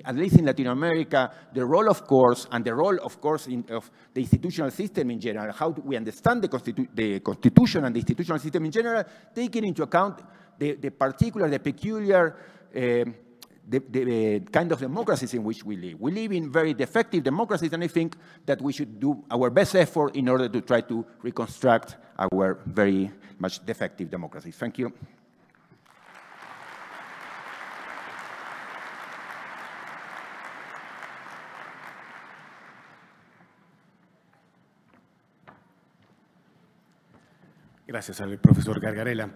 at least in Latin America, the role of courts and the role, of course, of the institutional system in general, how we understand the Constitution and the institutional system in general, taking into account the peculiar the kind of democracies in which we live. We live in very defective democracies, and I think that we should do our best effort in order to try to reconstruct our very much defective democracies. Thank you. Gracias al profesor Gargarella.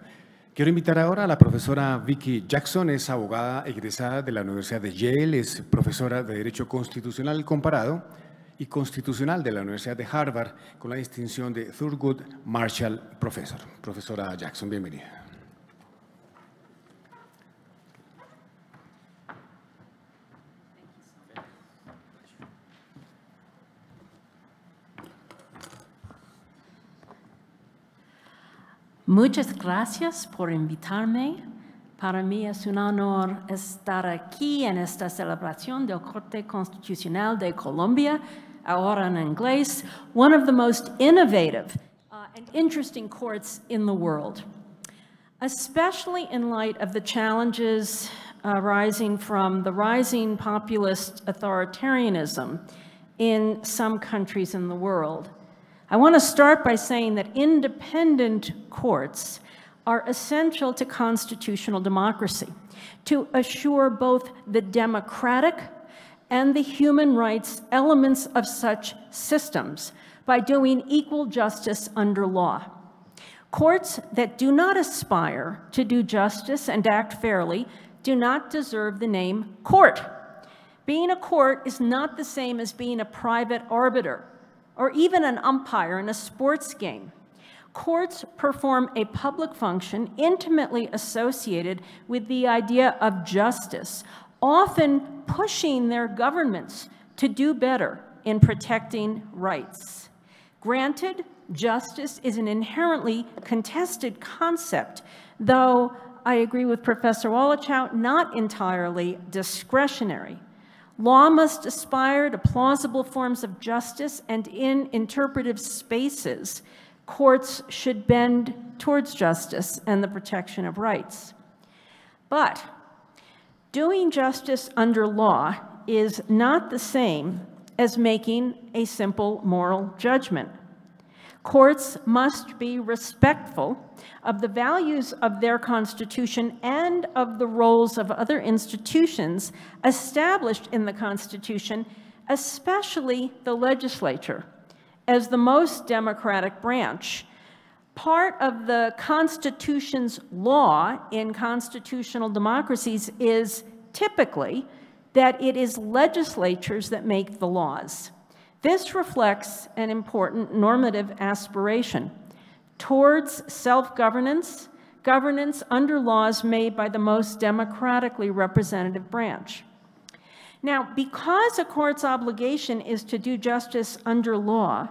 Quiero invitar ahora a la profesora Vicky Jackson, es abogada egresada de la Universidad de Yale, es profesora de Derecho Constitucional Comparado y Constitucional de la Universidad de Harvard, con la distinción de Thurgood Marshall Professor. Profesora Jackson, bienvenida. Muchas gracias por invitarme. Para mí es un honor estar aquí en esta celebración del Corte Constitucional de Colombia, ahora en inglés, one of the most innovative and interesting courts in the world, especially in light of the challenges arising from the rising populist authoritarianism in some countries in the world. I want to start by saying that independent courts are essential to constitutional democracy to assure both the democratic and the human rights elements of such systems by doing equal justice under law. Courts that do not aspire to do justice and act fairly do not deserve the name court. Being a court is not the same as being a private arbiter or even an umpire in a sports game. Courts perform a public function intimately associated with the idea of justice, often pushing their governments to do better in protecting rights. Granted, justice is an inherently contested concept, though I agree with Professor Wolochow, not entirely discretionary. Law must aspire to plausible forms of justice, and in interpretive spaces, courts should bend towards justice and the protection of rights. But doing justice under law is not the same as making a simple moral judgment. Courts must be respectful of the values of their Constitution and of the roles of other institutions established in the Constitution, especially the legislature, as the most democratic branch. Part of the Constitution's law in constitutional democracies is typically that it is legislatures that make the laws. This reflects an important normative aspiration towards self-governance, governance under laws made by the most democratically representative branch. Now, because a court's obligation is to do justice under law,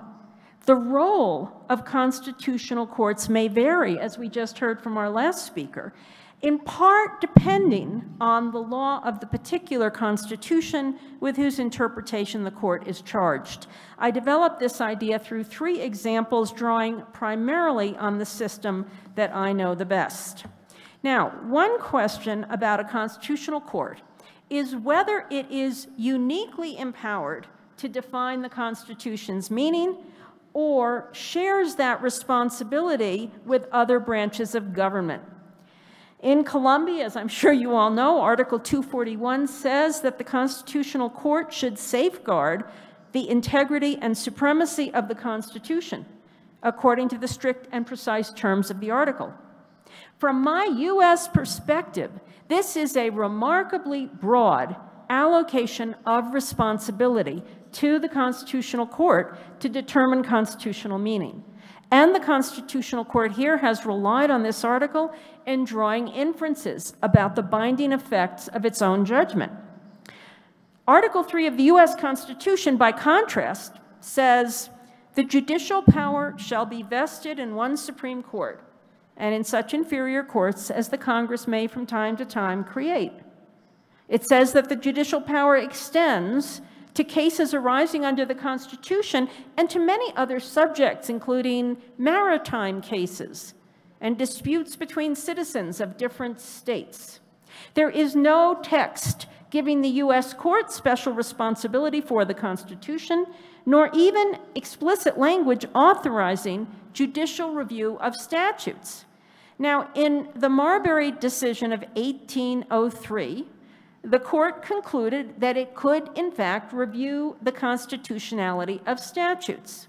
the role of constitutional courts may vary, as we just heard from our last speaker, in part depending on the law of the particular constitution with whose interpretation the court is charged. I developed this idea through 3 examples, drawing primarily on the system that I know the best. Now, one question about a constitutional court is whether it is uniquely empowered to define the Constitution's meaning or shares that responsibility with other branches of government. In Colombia, as I'm sure you all know, Article 241 says that the Constitutional Court should safeguard the integrity and supremacy of the Constitution, according to the strict and precise terms of the article. From my U.S. perspective, this is a remarkably broad allocation of responsibility to the Constitutional Court to determine constitutional meaning. And the Constitutional Court here has relied on this article in drawing inferences about the binding effects of its own judgment. Article 3 of the U.S. Constitution, by contrast, says, "The judicial power shall be vested in one Supreme Court, and in such inferior courts as the Congress may from time to time create." It says that the judicial power extends to cases arising under the Constitution and to many other subjects, including maritime cases and disputes between citizens of different states. There is no text giving the U.S. court special responsibility for the Constitution, nor even explicit language authorizing judicial review of statutes. Now, in the Marbury decision of 1803, the court concluded that it could, in fact, review the constitutionality of statutes.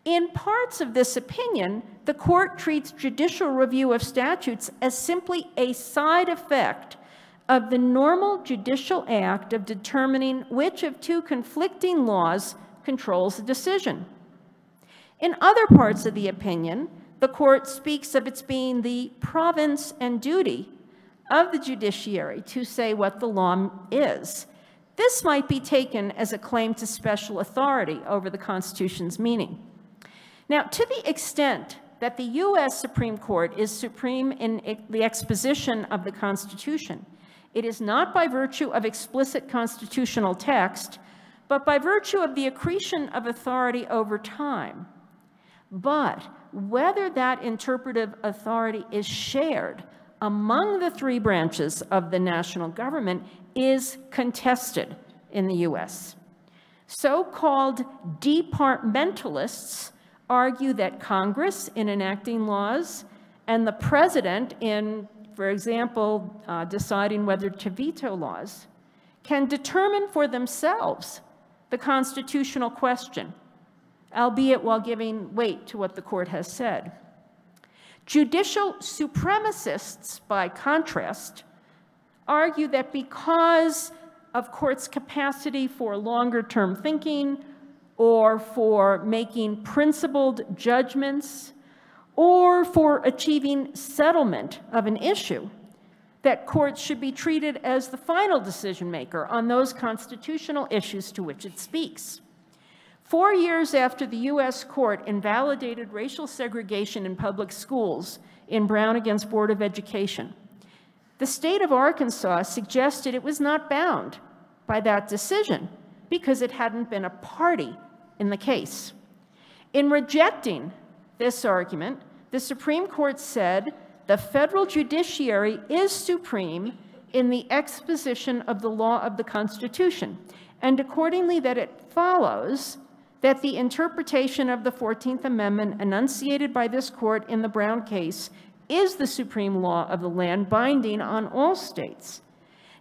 In parts of this opinion, the court treats judicial review of statutes as simply a side effect of the normal judicial act of determining which of 2 conflicting laws controls the decision. In other parts of the opinion, the court speaks of its being the province and duty of the judiciary to say what the law is. This might be taken as a claim to special authority over the Constitution's meaning. Now, to the extent that the U.S. Supreme Court is supreme in the exposition of the Constitution, it is not by virtue of explicit constitutional text, but by virtue of the accretion of authority over time. But whether that interpretive authority is shared among the 3 branches of the national government is contested in the U.S. So-called departmentalists argue that Congress, in enacting laws, and the president, in, for example, deciding whether to veto laws, can determine for themselves the constitutional question, albeit while giving weight to what the court has said. Judicial supremacists, by contrast, argue that because of courts' capacity for longer-term thinking or for making principled judgments or for achieving settlement of an issue, that courts should be treated as the final decision maker on those constitutional issues to which it speaks. 4 years after the U.S. court invalidated racial segregation in public schools in Brown against Board of Education, the state of Arkansas suggested it was not bound by that decision because it hadn't been a party in the case. In rejecting this argument, the Supreme Court said the federal judiciary is supreme in the exposition of the law of the Constitution, and accordingly that it follows that the interpretation of the 14th Amendment enunciated by this court in the Brown case is the supreme law of the land, binding on all states.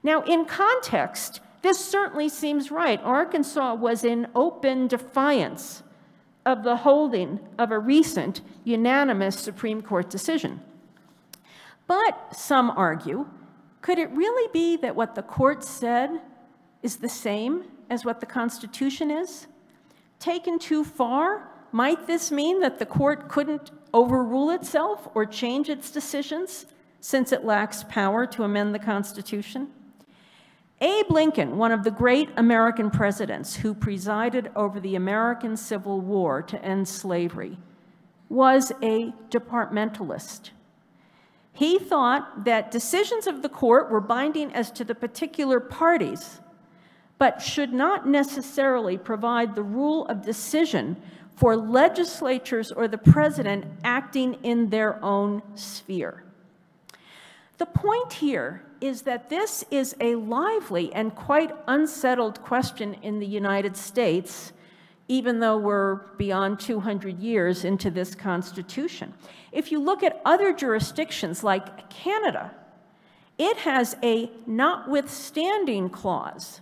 Now, in context, this certainly seems right. Arkansas was in open defiance of the holding of a recent unanimous Supreme Court decision. But some argue, could it really be that what the court said is the same as what the Constitution is? Taken too far, might this mean that the court couldn't overrule itself or change its decisions since it lacks power to amend the Constitution? Abe Lincoln, one of the great American presidents who presided over the American Civil War to end slavery, was a departmentalist. He thought that decisions of the court were binding as to the particular parties, but should not necessarily provide the rule of decision for legislatures or the president acting in their own sphere. The point here is that this is a lively and quite unsettled question in the United States, even though we're beyond 200 years into this Constitution. If you look at other jurisdictions like Canada, it has a notwithstanding clause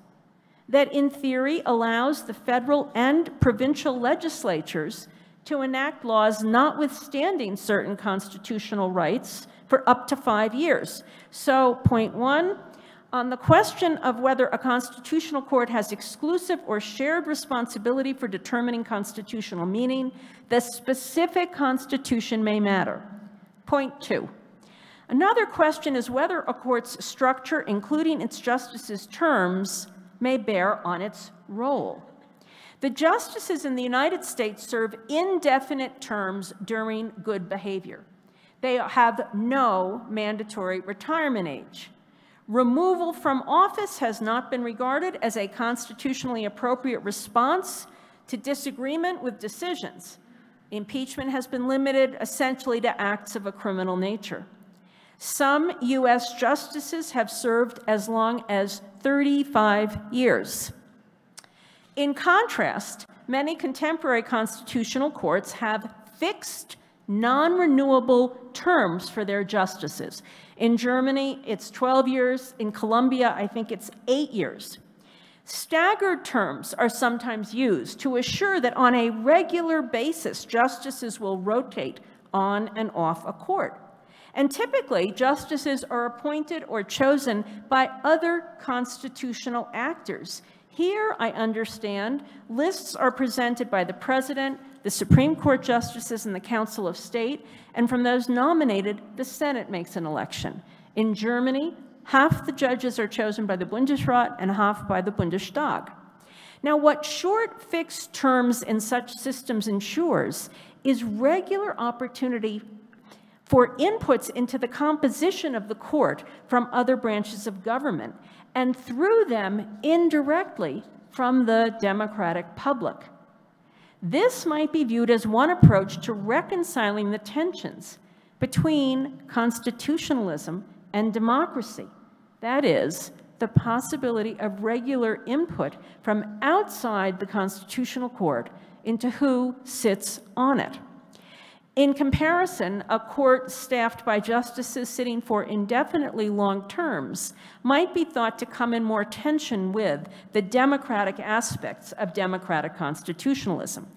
that in theory allows the federal and provincial legislatures to enact laws notwithstanding certain constitutional rights for up to 5 years. So, point one, on the question of whether a constitutional court has exclusive or shared responsibility for determining constitutional meaning, the specific constitution may matter. Point two, another question is whether a court's structure, including its justices' terms, may bear on its role. The justices in the United States serve indefinite terms during good behavior. They have no mandatory retirement age. Removal from office has not been regarded as a constitutionally appropriate response to disagreement with decisions. Impeachment has been limited essentially to acts of a criminal nature. Some U.S. justices have served as long as 35 years. In contrast, many contemporary constitutional courts have fixed, non-renewable terms for their justices. In Germany, it's 12 years. In Colombia, I think it's 8 years. Staggered terms are sometimes used to assure that on a regular basis, justices will rotate on and off a court. And typically, justices are appointed or chosen by other constitutional actors. Here, I understand, lists are presented by the President, the Supreme Court justices, and the Council of State, and from those nominated, the Senate makes an election. In Germany, half the judges are chosen by the Bundesrat and half by the Bundestag. Now, what short fixed terms in such systems ensures is regular opportunity for inputs into the composition of the court from other branches of government, and through them, indirectly, from the democratic public. This might be viewed as one approach to reconciling the tensions between constitutionalism and democracy. That is, the possibility of regular input from outside the constitutional court into who sits on it. In comparison, a court staffed by justices sitting for indefinitely long terms might be thought to come in more tension with the democratic aspects of democratic constitutionalism.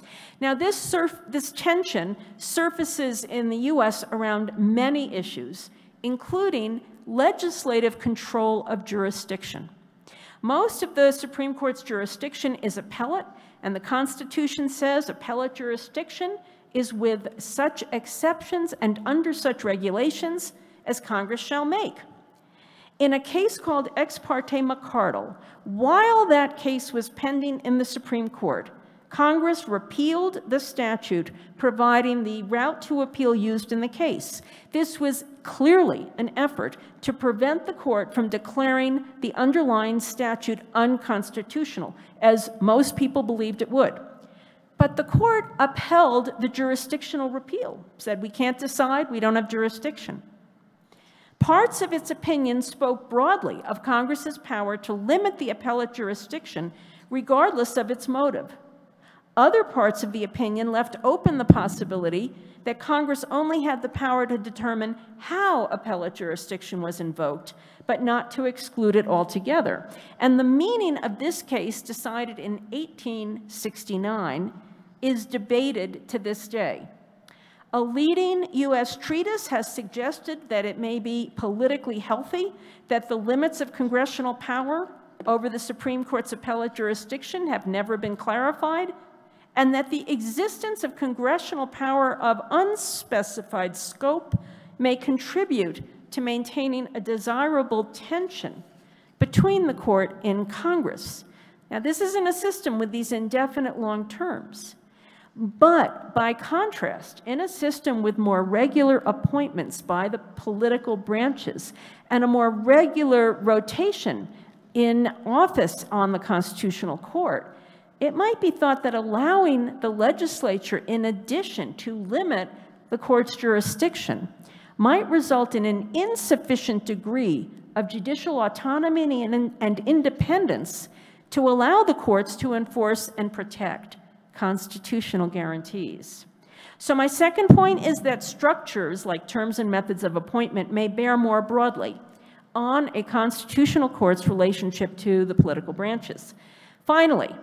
Now, this tension surfaces in the US around many issues, including legislative control of jurisdiction. Most of the Supreme Court's jurisdiction is appellate, and the Constitution says appellate jurisdiction is with such exceptions and under such regulations as Congress shall make. In a case called Ex parte McCardle, while that case was pending in the Supreme Court, Congress repealed the statute providing the route to appeal used in the case. This was clearly an effort to prevent the court from declaring the underlying statute unconstitutional, as most people believed it would. But the court upheld the jurisdictional repeal, said we can't decide, we don't have jurisdiction. Parts of its opinion spoke broadly of Congress's power to limit the appellate jurisdiction regardless of its motive. Other parts of the opinion left open the possibility that Congress only had the power to determine how appellate jurisdiction was invoked, but not to exclude it altogether. And the meaning of this case, decided in 1869, is debated to this day. A leading US treatise has suggested that it may be politically healthy that the limits of congressional power over the Supreme Court's appellate jurisdiction have never been clarified, and that the existence of congressional power of unspecified scope may contribute to maintaining a desirable tension between the court and Congress. Now, this isn't a system with these indefinite long terms. But by contrast, in a system with more regular appointments by the political branches and a more regular rotation in office on the Constitutional Court, it might be thought that allowing the legislature, in addition, to limit the court's jurisdiction might result in an insufficient degree of judicial autonomy and independence to allow the courts to enforce and protect constitutional guarantees. So my second point is that structures like terms and methods of appointment may bear more broadly on a constitutional court's relationship to the political branches. Finally,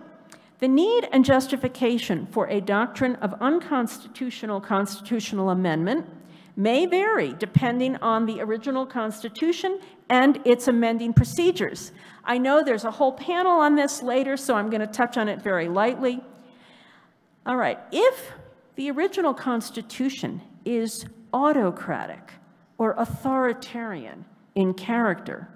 the need and justification for a doctrine of unconstitutional constitutional amendment may vary depending on the original Constitution and its amending procedures. I know there's a whole panel on this later, so I'm going to touch on it very lightly. All right, if the original Constitution is autocratic or authoritarian in character,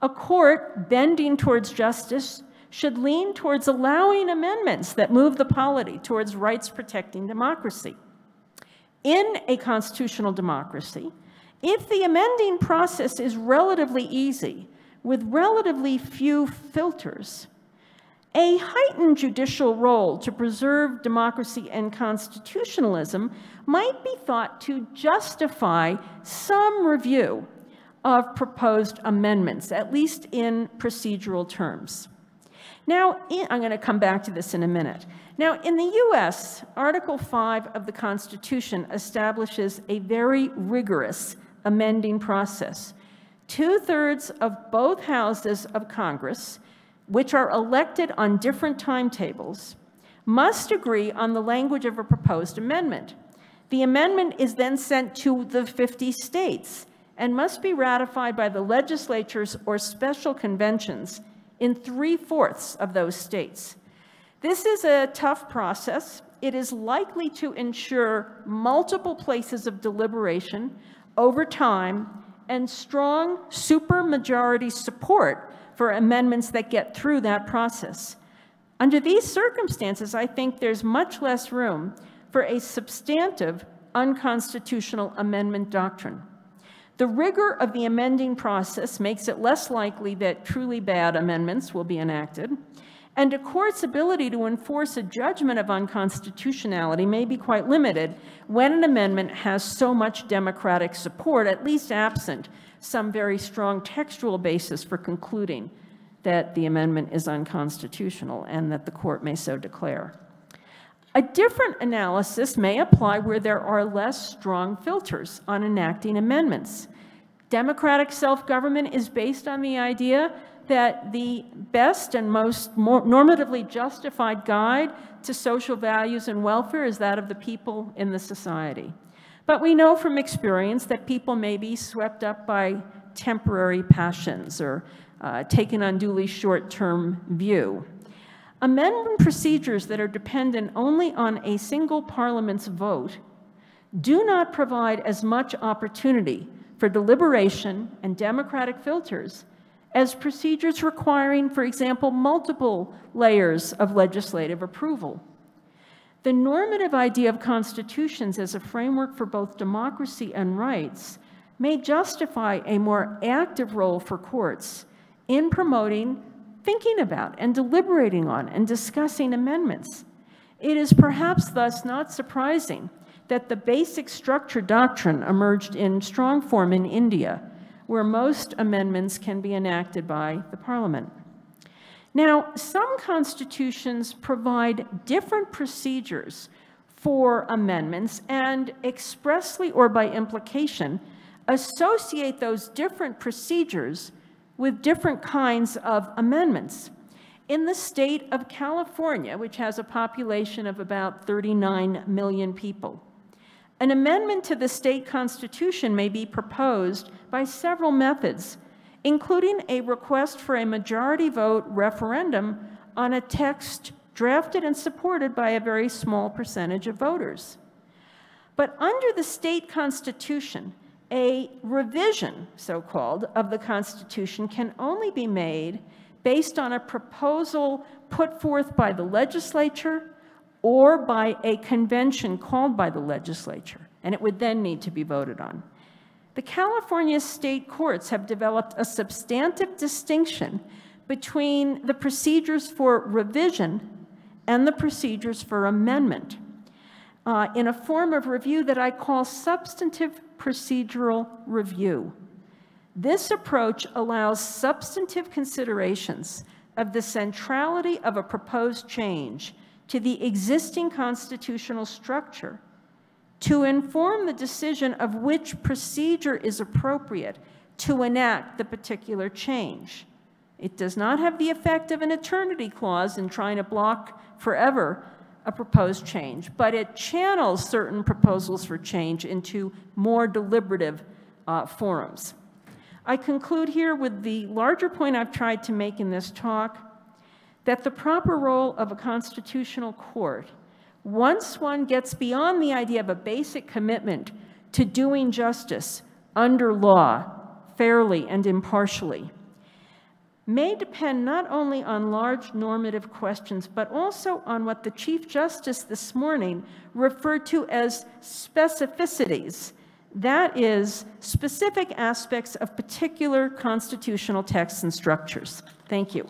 a court bending towards justice should lean towards allowing amendments that move the polity towards rights-protecting democracy. In a constitutional democracy, if the amending process is relatively easy, with relatively few filters, a heightened judicial role to preserve democracy and constitutionalism might be thought to justify some review of proposed amendments, at least in procedural terms. Now, I'm going to come back to this in a minute. Now, in the US, Article 5 of the Constitution establishes a very rigorous amending process. 2/3 of both houses of Congress, which are elected on different timetables, must agree on the language of a proposed amendment. The amendment is then sent to the 50 states and must be ratified by the legislatures or special conventions in 3/4 of those states. This is a tough process. It is likely to ensure multiple places of deliberation over time and strong supermajority support for amendments that get through that process. Under these circumstances, I think there's much less room for a substantive unconstitutional amendment doctrine. The rigor of the amending process makes it less likely that truly bad amendments will be enacted, and a court's ability to enforce a judgment of unconstitutionality may be quite limited when an amendment has so much democratic support, at least absent some very strong textual basis for concluding that the amendment is unconstitutional and that the court may so declare. A different analysis may apply where there are less strong filters on enacting amendments. Democratic self-government is based on the idea that the best and most normatively justified guide to social values and welfare is that of the people in the society. But we know from experience that people may be swept up by temporary passions or take an unduly short-term view. Amendment procedures that are dependent only on a single parliament's vote do not provide as much opportunity for deliberation and democratic filters as procedures requiring, for example, multiple layers of legislative approval. The normative idea of constitutions as a framework for both democracy and rights may justify a more active role for courts in promoting thinking about and deliberating on and discussing amendments. It is perhaps thus not surprising that the basic structure doctrine emerged in strong form in India, where most amendments can be enacted by the parliament. Now, some constitutions provide different procedures for amendments and expressly or by implication associate those different procedures with different kinds of amendments. In the state of California, which has a population of about 39 million people, an amendment to the state constitution may be proposed by several methods, including a request for a majority vote referendum on a text drafted and supported by a very small percentage of voters. But under the state constitution, a revision, so-called, of the Constitution can only be made based on a proposal put forth by the legislature or by a convention called by the legislature, and it would then need to be voted on. The California state courts have developed a substantive distinction between the procedures for revision and the procedures for amendment in a form of review that I call substantive procedural review. This approach allows substantive considerations of the centrality of a proposed change to the existing constitutional structure to inform the decision of which procedure is appropriate to enact the particular change. It does not have the effect of an eternity clause in trying to block forever a proposed change, but it channels certain proposals for change into more deliberative forums. I conclude here with the larger point I've tried to make in this talk, that the proper role of a constitutional court, once one gets beyond the idea of a basic commitment to doing justice under law, fairly and impartially, may depend not only on large normative questions, but also on what the Chief Justice this morning referred to as specificities. That is, specific aspects of particular constitutional texts and structures. Thank you.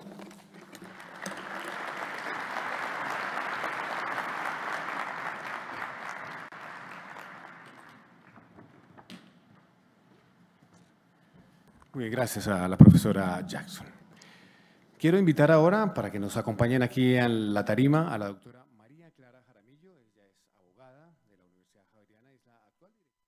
Muy bien, gracias a la profesora Jackson. Quiero invitar ahora para que nos acompañen aquí en la tarima a la doctora María Clara Jaramillo. Ella es abogada de la Universidad Javeriana y es la actual directora.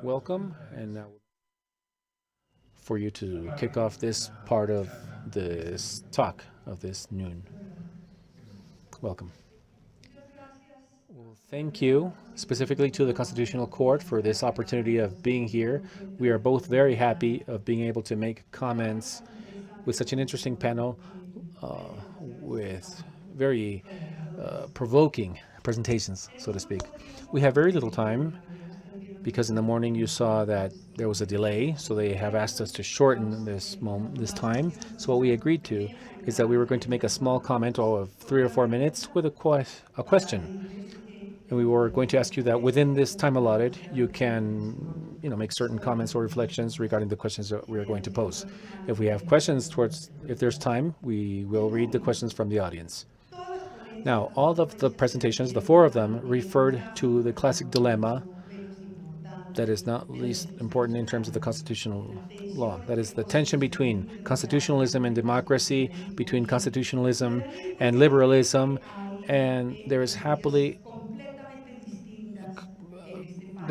Welcome, and now for you to kick off this part of this talk of this noon. Welcome. Well, thank you specifically to the Constitutional Court for this opportunity of being here. We are both very happy of being able to make comments with such an interesting panel with very provoking presentations, so to speak. We have very little time, because in the morning you saw that there was a delay, so they have asked us to shorten this time. So what we agreed to is that we were going to make a small comment of 3 or 4 minutes with a question. And we were going to ask you that within this time allotted, you can, make certain comments or reflections regarding the questions that we are going to pose. If we have questions if there's time, we will read the questions from the audience. Now, all of the presentations, the 4 of them, referred to the classic dilemma that is not least important in terms of the constitutional law. That is the tension between constitutionalism and democracy, between constitutionalism and liberalism, and there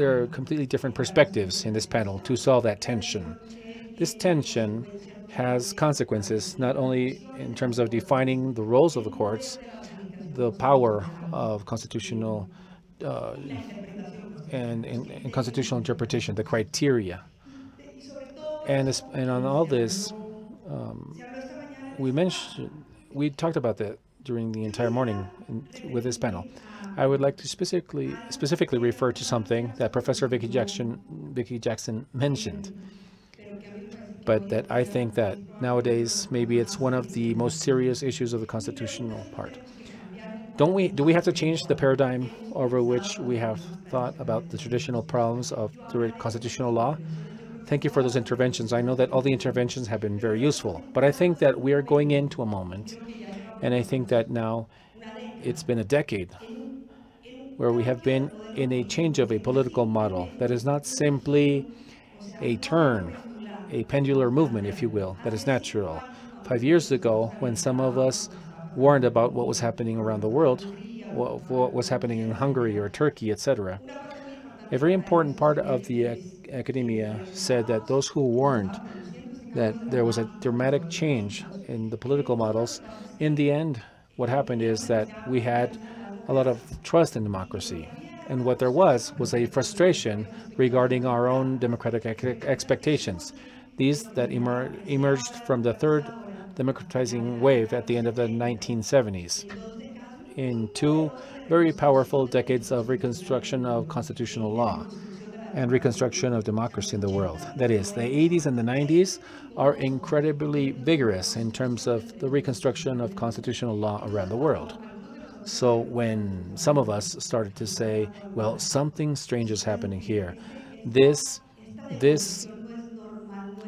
are completely different perspectives in this panel to solve that tension. This tension has consequences, not only in terms of defining the roles of the courts, the power of constitutional and constitutional interpretation, the criteria. And on all this, we talked about that during the entire morning with this panel. I would like to specifically refer to something that Professor Vicky Jackson mentioned, but that I think that nowadays maybe it's one of the most serious issues of the constitutional part. Do we have to change the paradigm over which we have thought about the traditional problems of the constitutional law? Thank you for those interventions. I know that all the interventions have been very useful, but I think that we are going into a moment, and I think that now it's been a decade where we have been in a change of a political model that is not simply a turn, a pendular movement, if you will, that is natural. 5 years ago, when some of us warned about what was happening around the world, what was happening in Hungary or Turkey, etc., a very important part of the academia said that those who warned that there was a dramatic change in the political models, in the end, what happened is that we had a lot of trust in democracy. And what there was a frustration regarding our own democratic expectations. These that emerged from the third democratizing wave at the end of the 1970s. In 2 very powerful decades of reconstruction of constitutional law and reconstruction of democracy in the world. That is, the 80s and the 90s are incredibly vigorous in terms of the reconstruction of constitutional law around the world. So when some of us started to say, well, something strange is happening here, this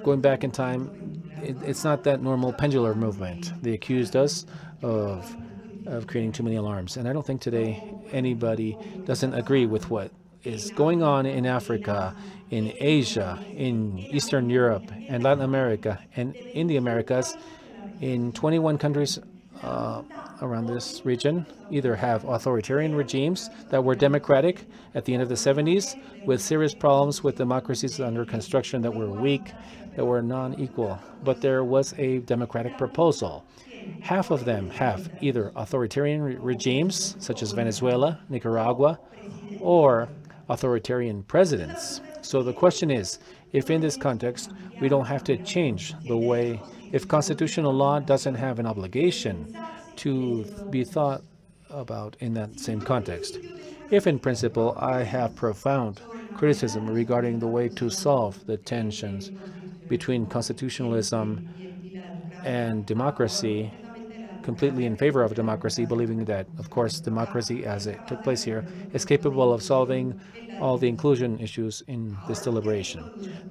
going back in time, it's not that normal pendular movement. They accused us of creating too many alarms. And I don't think today anybody doesn't agree with what is going on in Africa, in Asia, in Eastern Europe, and Latin America, and in the Americas, in 21 countries around this region, either have authoritarian regimes that were democratic at the end of the 70s, with serious problems with democracies under construction that were weak, that were non-equal. But there was a democratic proposal. Half of them have either authoritarian regimes, such as Venezuela, Nicaragua, or authoritarian presidents. So the question is, if in this context, we don't have to change the way, if constitutional law doesn't have an obligation to be thought about in that same context. If in principle, I have profound criticism regarding the way to solve the tensions between constitutionalism and democracy, completely in favor of democracy, believing that, of course, democracy as it took place here is capable of solving all the inclusion issues in this deliberation.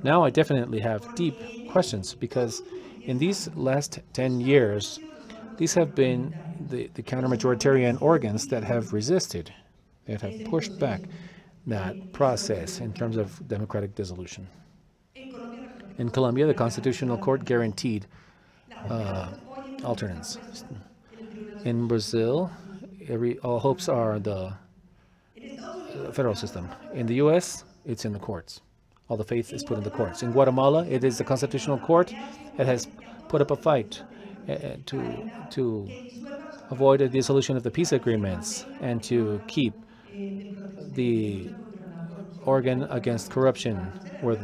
Now I definitely have deep questions because in these last 10 years, these have been the counter-majoritarian organs that have resisted, that have pushed back that process in terms of democratic dissolution. In Colombia, the Constitutional Court guaranteed alternance. In Brazil, all hopes are the federal system. In the U.S., it's in the courts. All the faith is put in the courts. In Guatemala, it is the Constitutional Court that has put up a fight to avoid a dissolution of the peace agreements and to keep the organ against corruption, where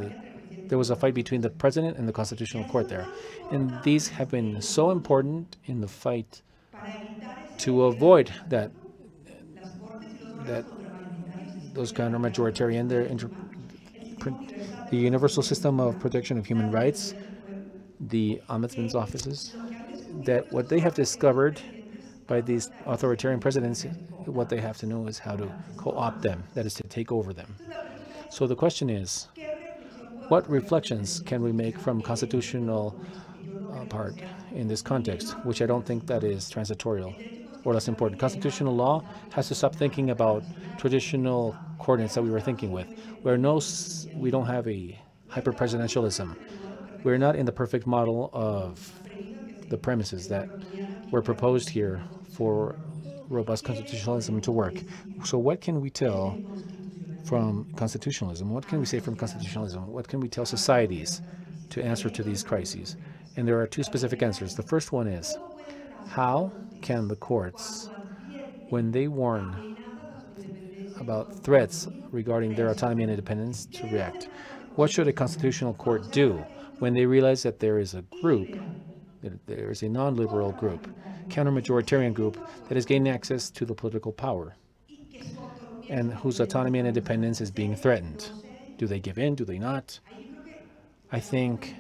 there was a fight between the president and the Constitutional Court there. And these have been so important in the fight to avoid that those counter-majoritarian, the universal system of protection of human rights, the ombudsman's offices, that what they have discovered by these authoritarian presidents what they have to know is how to co-opt them, that is to take over them. So the question is, what reflections can we make from constitutional part in this context, which I don't think that is transitorial or less important. Constitutional law has to stop thinking about traditional coordinates that we were thinking with. We don't have a hyper-presidentialism. We're not in the perfect model of the premises that were proposed here for robust constitutionalism to work. So what can we tell from constitutionalism? What can we say from constitutionalism? What can we tell societies to answer to these crises? And there are two specific answers. The first one is, how can the courts, when they warn about threats regarding their autonomy and independence, to react? What should a constitutional court do when they realize that there is a group, that there is a non-liberal group, counter-majoritarian group, that is gaining access to the political power and whose autonomy and independence is being threatened? Do they give in? Do they not? I think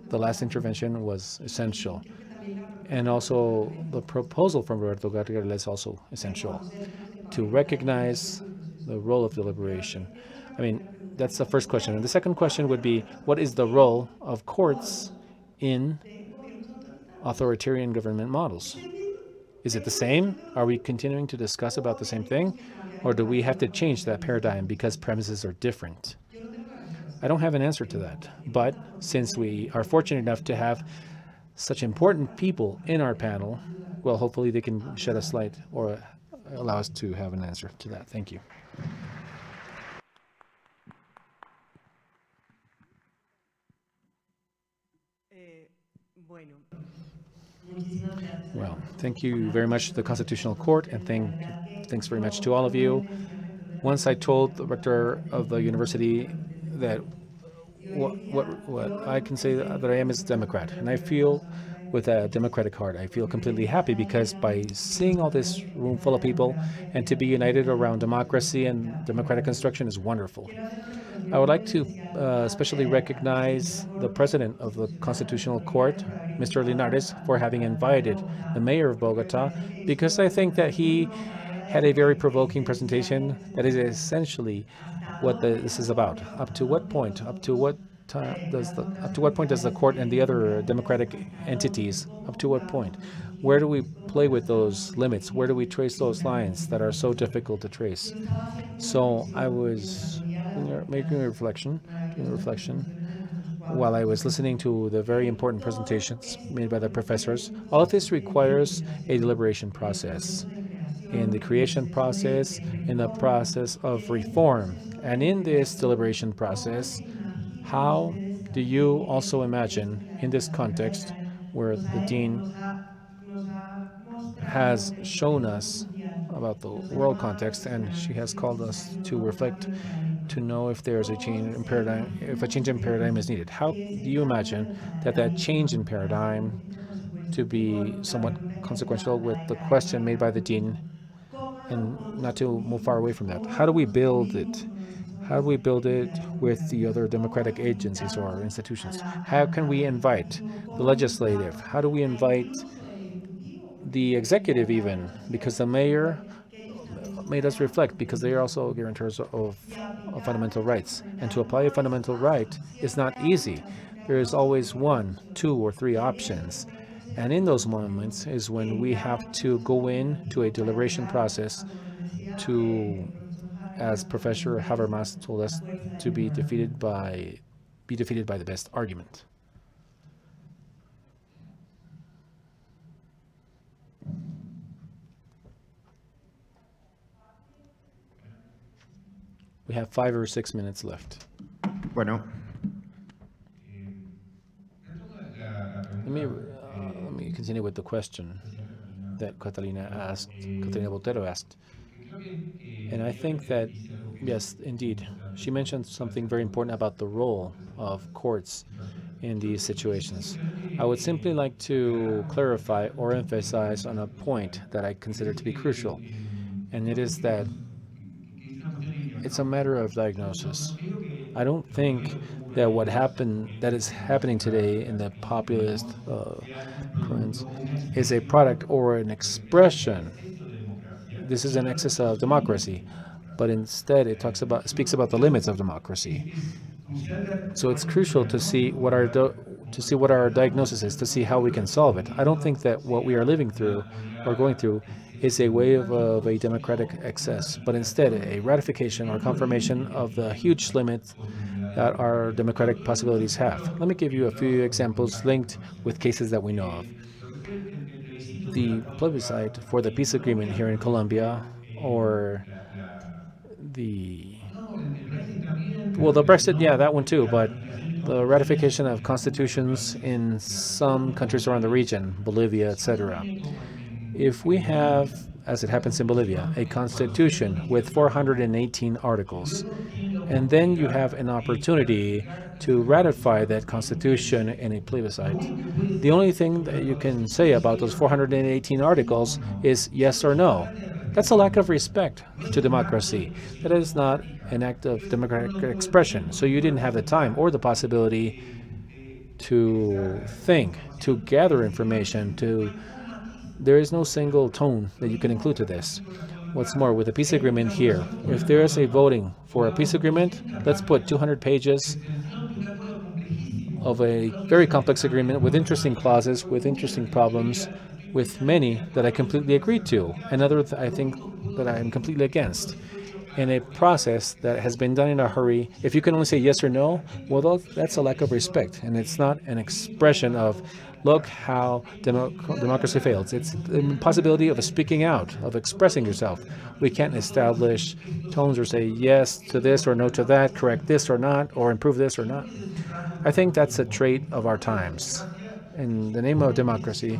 the last intervention was essential. And also the proposal from Roberto Gargarella is also essential, to recognize the role of deliberation. I mean, that's the first question. And the second question would be, what is the role of courts in authoritarian government models? Is it the same? Are we continuing to discuss about the same thing? Or do we have to change that paradigm because premises are different? I don't have an answer to that. But since we are fortunate enough to have such important people in our panel, well, hopefully they can shed a light or allow us to have an answer to that. Thank you. Well, thank you very much to the Constitutional Court, and thanks very much to all of you. Once I told the rector of the university that what I can say that I am is a Democrat, and I feel with a democratic heart. I feel completely happy because by seeing all this room full of people and to be united around democracy and democratic construction is wonderful. I would like to especially recognize the president of the Constitutional Court, Mr. Linares, for having invited the mayor of Bogota, because I think that he had a very provoking presentation that is essentially what this is about. Up to what point does the court and the other democratic entities, up to what point? Where do we play with those limits? Where do we trace those lines that are so difficult to trace? So I was making a reflection while I was listening to the very important presentations made by the professors. All of this requires a deliberation process, in the creation process, in the process of reform. And in this deliberation process, how do you also imagine, in this context where the dean has shown us about the world context, and she has called us to reflect, to know if there's a change in paradigm, if a change in paradigm is needed. How do you imagine that change in paradigm to be somewhat consequential with the question made by the dean, and not to move far away from that? How do we build it? How do we build it with the other democratic agencies or institutions? How can we invite the legislative? How do we invite the executive even? Because the mayor made us reflect, because they are also guarantors of fundamental rights. And to apply a fundamental right is not easy. There is always 1, 2, or 3 options. And in those moments is when we have to go into a deliberation process to, as Professor Habermas told us, to be defeated by the best argument. We have 5 or 6 minutes left. Bueno. Let me continue with the question that Catalina Botero asked. And I think that, yes, indeed, she mentioned something very important about the role of courts in these situations. I would simply like to clarify or emphasize on a point that I consider to be crucial, and it is that it's a matter of diagnosis. I don't think that that is happening today in the populist currents is a product or an expression this is an excess of democracy, but instead it speaks about the limits of democracy. So it's crucial to see what our diagnosis is, to see how we can solve it. I don't think that what we are living through or going through is a wave of a democratic excess, but instead a ratification or confirmation of the huge limits that our democratic possibilities have. Let me give you a few examples linked with cases that we know of. The plebiscite for the peace agreement here in Colombia, or the Brexit, yeah, that one too, but the ratification of constitutions in some countries around the region, Bolivia, etc. If we have, as it happens in Bolivia, a constitution with 418 articles, and then you have an opportunity to ratify that constitution in a plebiscite, the only thing that you can say about those 418 articles is yes or no. That's a lack of respect to democracy. That is not an act of democratic expression. So you didn't have the time or the possibility to think, to gather information, there is no single tone that you can include to this. What's more, with a peace agreement here, if there is a voting for a peace agreement, let's put 200 pages of a very complex agreement with interesting clauses, with interesting problems, with many that I completely agree to, and others I think that I am completely against. In a process that has been done in a hurry, if you can only say yes or no, well, that's a lack of respect, and it's not an expression of, look how democracy fails. It's the impossibility of speaking out, of expressing yourself. We can't establish tones or say yes to this or no to that, correct this or not, or improve this or not. I think that's a trait of our times. In the name of democracy,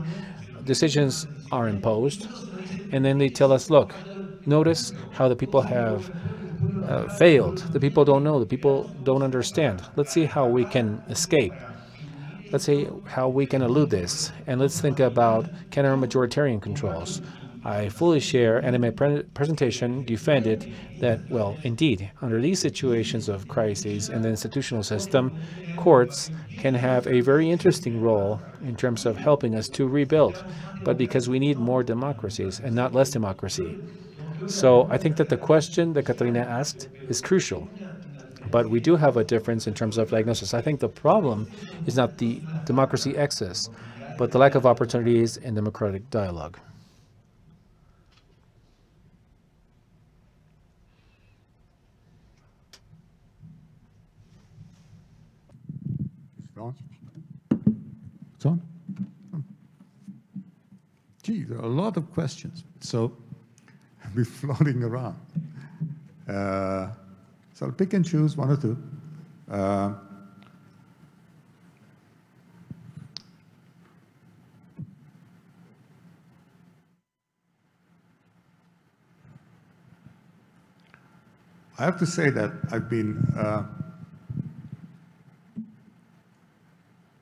decisions are imposed, and then they tell us, look, notice how the people have failed. The people don't know. The people don't understand. Let's see how we can escape. Let's see how we can elude this. And let's think about counter-majoritarian controls. I fully share, and in my presentation defended that, well, indeed, under these situations of crises in the institutional system, courts can have a very interesting role in terms of helping us to rebuild, but because we need more democracies and not less democracy. So I think that the question that Catalina asked is crucial, but we do have a difference in terms of diagnosis. I think the problem is not the democracy excess, but the lack of opportunities in democratic dialogue. It's on? Gee, there are a lot of questions. So I'll be floating around. So I'll pick and choose one or two. I have to say that I've been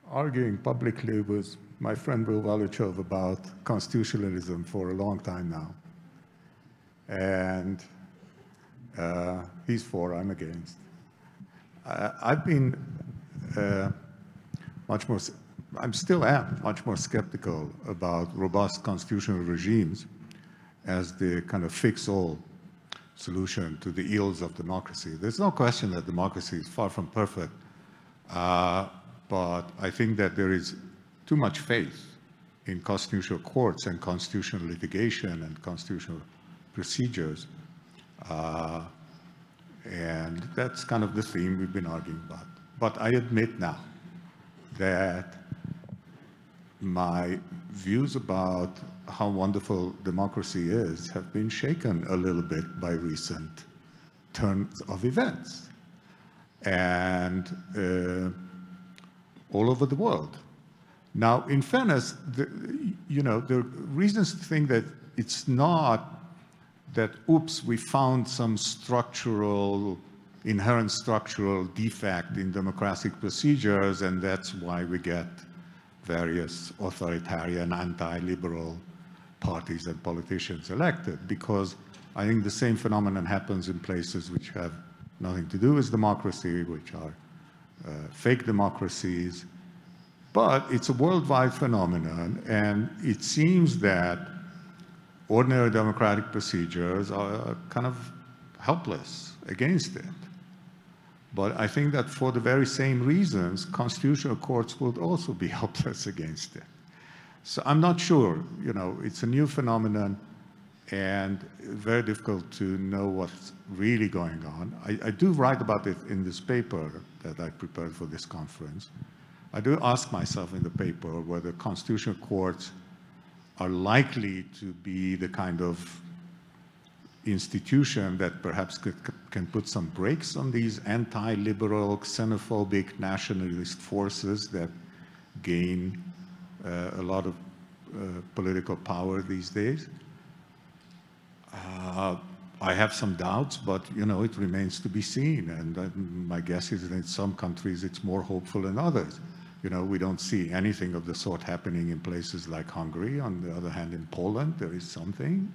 arguing publicly with my friend Will Walichov about constitutionalism for a long time now. And he's for, I'm against. I've been still am much more skeptical about robust constitutional regimes as the kind of fix-all solution to the ills of democracy. There's no question that democracy is far from perfect, but I think that there is too much faith in constitutional courts and constitutional litigation and constitutional procedures. And that's kind of the theme we've been arguing about. But I admit now that my views about how wonderful democracy is have been shaken a little bit by recent turns of events. And all over the world. Now, in fairness, there are reasons to think that it's not that, oops, we found some inherent structural defect in democratic procedures, and that's why we get various authoritarian, anti-liberal parties and politicians elected, because I think the same phenomenon happens in places which have nothing to do with democracy, which are fake democracies, but it's a worldwide phenomenon, and it seems that ordinary democratic procedures are kind of helpless against it. But I think that for the very same reasons, constitutional courts would also be helpless against it. So I'm not sure, you know, it's a new phenomenon and very difficult to know what's really going on. I do write about it in this paper that I prepared for this conference. I do ask myself in the paper whether constitutional courts are likely to be the kind of institution that perhaps can put some brakes on these anti-liberal, xenophobic, nationalist forces that gain a lot of political power these days. I have some doubts, but you know, it remains to be seen. And my guess is that in some countries it's more hopeful than others. You know, we don't see anything of the sort happening in places like Hungary. On the other hand, in Poland, there is something.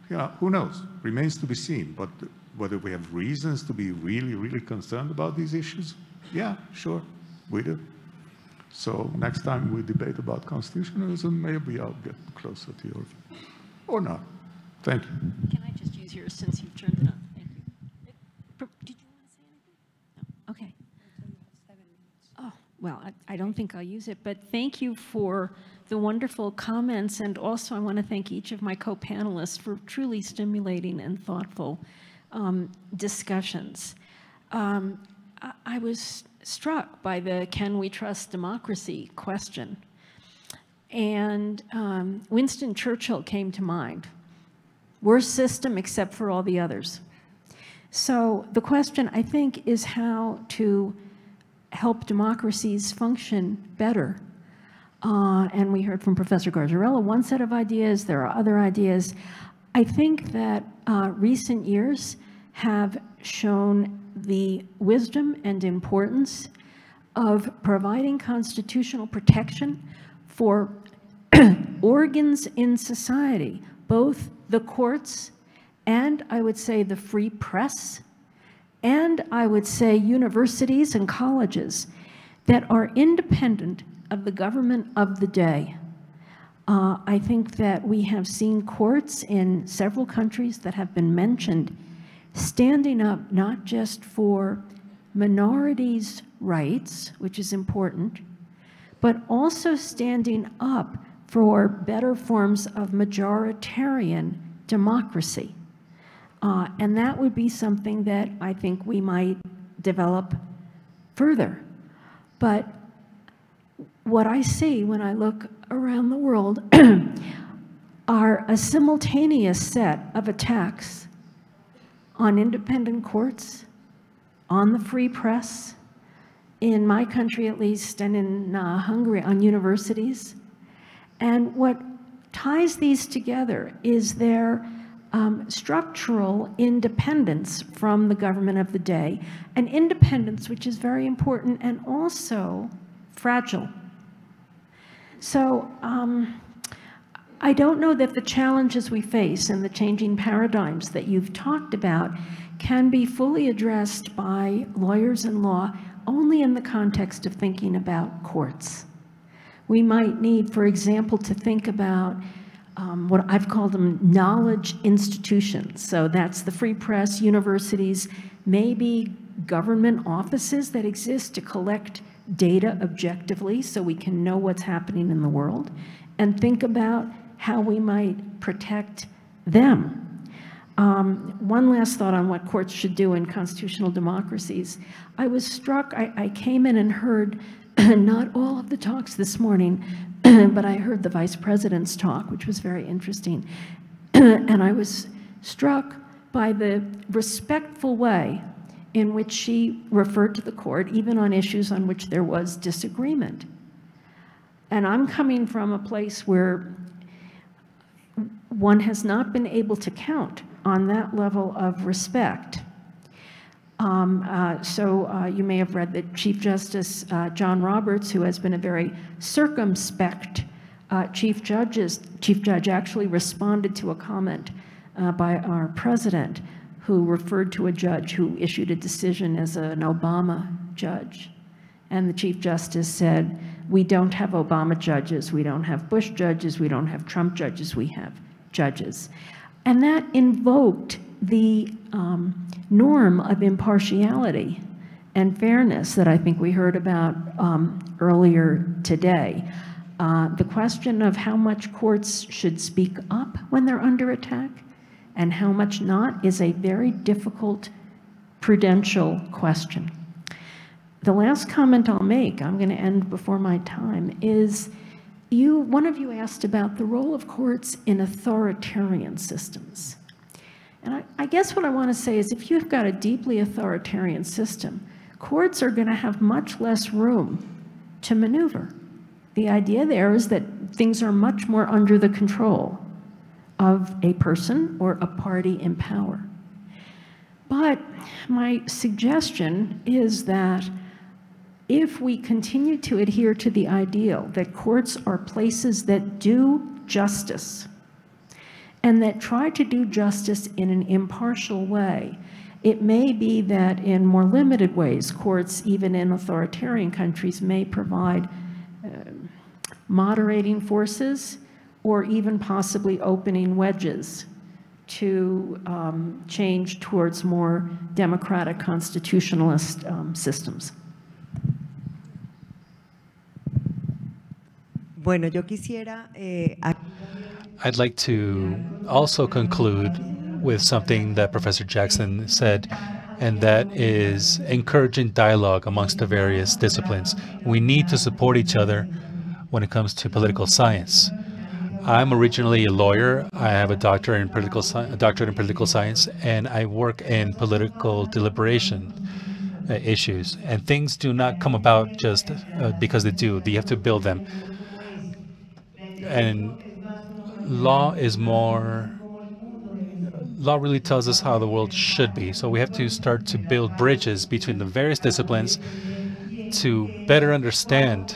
You know, who knows? Remains to be seen. But whether we have reasons to be really, really concerned about these issues, yeah, sure, we do. So next time we debate about constitutionalism, maybe I'll get closer to your view. Or not. Thank you. Can I just use yours since you've turned it on? Thank you. Did you want to say anything? No. Okay. Oh, well, I don't think I'll use it, but thank you for the wonderful comments, and also I want to thank each of my co-panelists for truly stimulating and thoughtful discussions. I was struck by the "can we trust democracy" question, and Winston Churchill came to mind. Worst system except for all the others. So the question, I think, is how to help democracies function better. And we heard from Professor Garzarella one set of ideas. There are other ideas. I think that recent years have shown the wisdom and importance of providing constitutional protection for organs in society, both the courts and, I would say, the free press, and I would say universities and colleges that are independent of the government of the day. I think that we have seen courts in several countries that have been mentioned standing up not just for minorities' rights, which is important, but also standing up for better forms of majoritarian democracy. And that would be something that I think we might develop further. But what I see when I look around the world are a simultaneous set of attacks on independent courts, on the free press, in my country at least, and in Hungary, on universities. And what ties these together is their structural independence from the government of the day, an independence which is very important and also fragile. So I don't know that the challenges we face and the changing paradigms that you've talked about can be fully addressed by lawyers and law only in the context of thinking about courts. We might need, for example, to think about what I've called them knowledge institutions. So that's the free press, universities, maybe government offices that exist to collect data objectively so we can know what's happening in the world, and think about how we might protect them. One last thought on what courts should do in constitutional democracies. I was struck, I came in and heard not all of the talks this morning, but I heard the Vice President's talk, which was very interesting. And I was struck by the respectful way in which she referred to the court, even on issues on which there was disagreement. And I'm coming from a place where one has not been able to count on that level of respect. You may have read that Chief Justice John Roberts, who has been a very circumspect Chief Judge, actually responded to a comment by our president, who referred to a judge who issued a decision as an Obama judge. And the Chief Justice said, we don't have Obama judges, we don't have Bush judges, we don't have Trump judges, we have judges. And that invoked the norm of impartiality and fairness that I think we heard about earlier today. The question of how much courts should speak up when they're under attack and how much not is a very difficult prudential question. The last comment I'll make, I'm going to end before my time, is one of you asked about the role of courts in authoritarian systems. And I guess what I want to say is if you've got a deeply authoritarian system, courts are going to have much less room to maneuver. The idea there is that things are much more under the control of a person or a party in power. But my suggestion is that if we continue to adhere to the ideal that courts are places that do justice and that try to do justice in an impartial way, it may be that in more limited ways, courts, even in authoritarian countries, may provide moderating forces or even possibly opening wedges to change towards more democratic constitutionalist systems. Bueno, yo quisiera, I'd like to also conclude with something that Professor Jackson said, and that is encouraging dialogue amongst the various disciplines. We need to support each other when it comes to political science. I'm originally a lawyer. I have a doctorate in political science, and I work in political deliberation issues. And things do not come about just because they do. You have to build them. And law really tells us how the world should be. So we have to start to build bridges between the various disciplines to better understand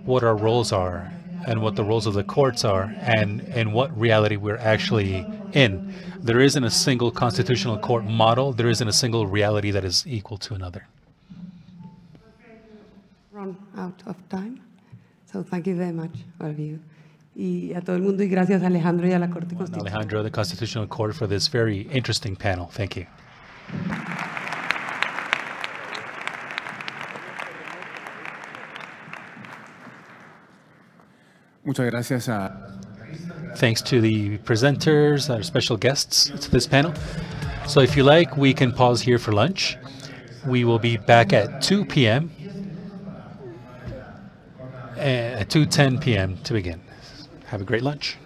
what our roles are and what the roles of the courts are and what reality we're actually in. There isn't a single constitutional court model. There isn't a single reality that is equal to another. Run out of time. So thank you very much, all of you. Y a todo el mundo, y gracias a Alejandro y a la Corte Constitucional. Alejandro, the Constitutional Court, for this very interesting panel. Thank you. Muchas gracias Thanks to the presenters, our special guests to this panel. So if you like, we can pause here for lunch. We will be back at 2 p.m. At 2:10 p.m. to begin. Have a great lunch.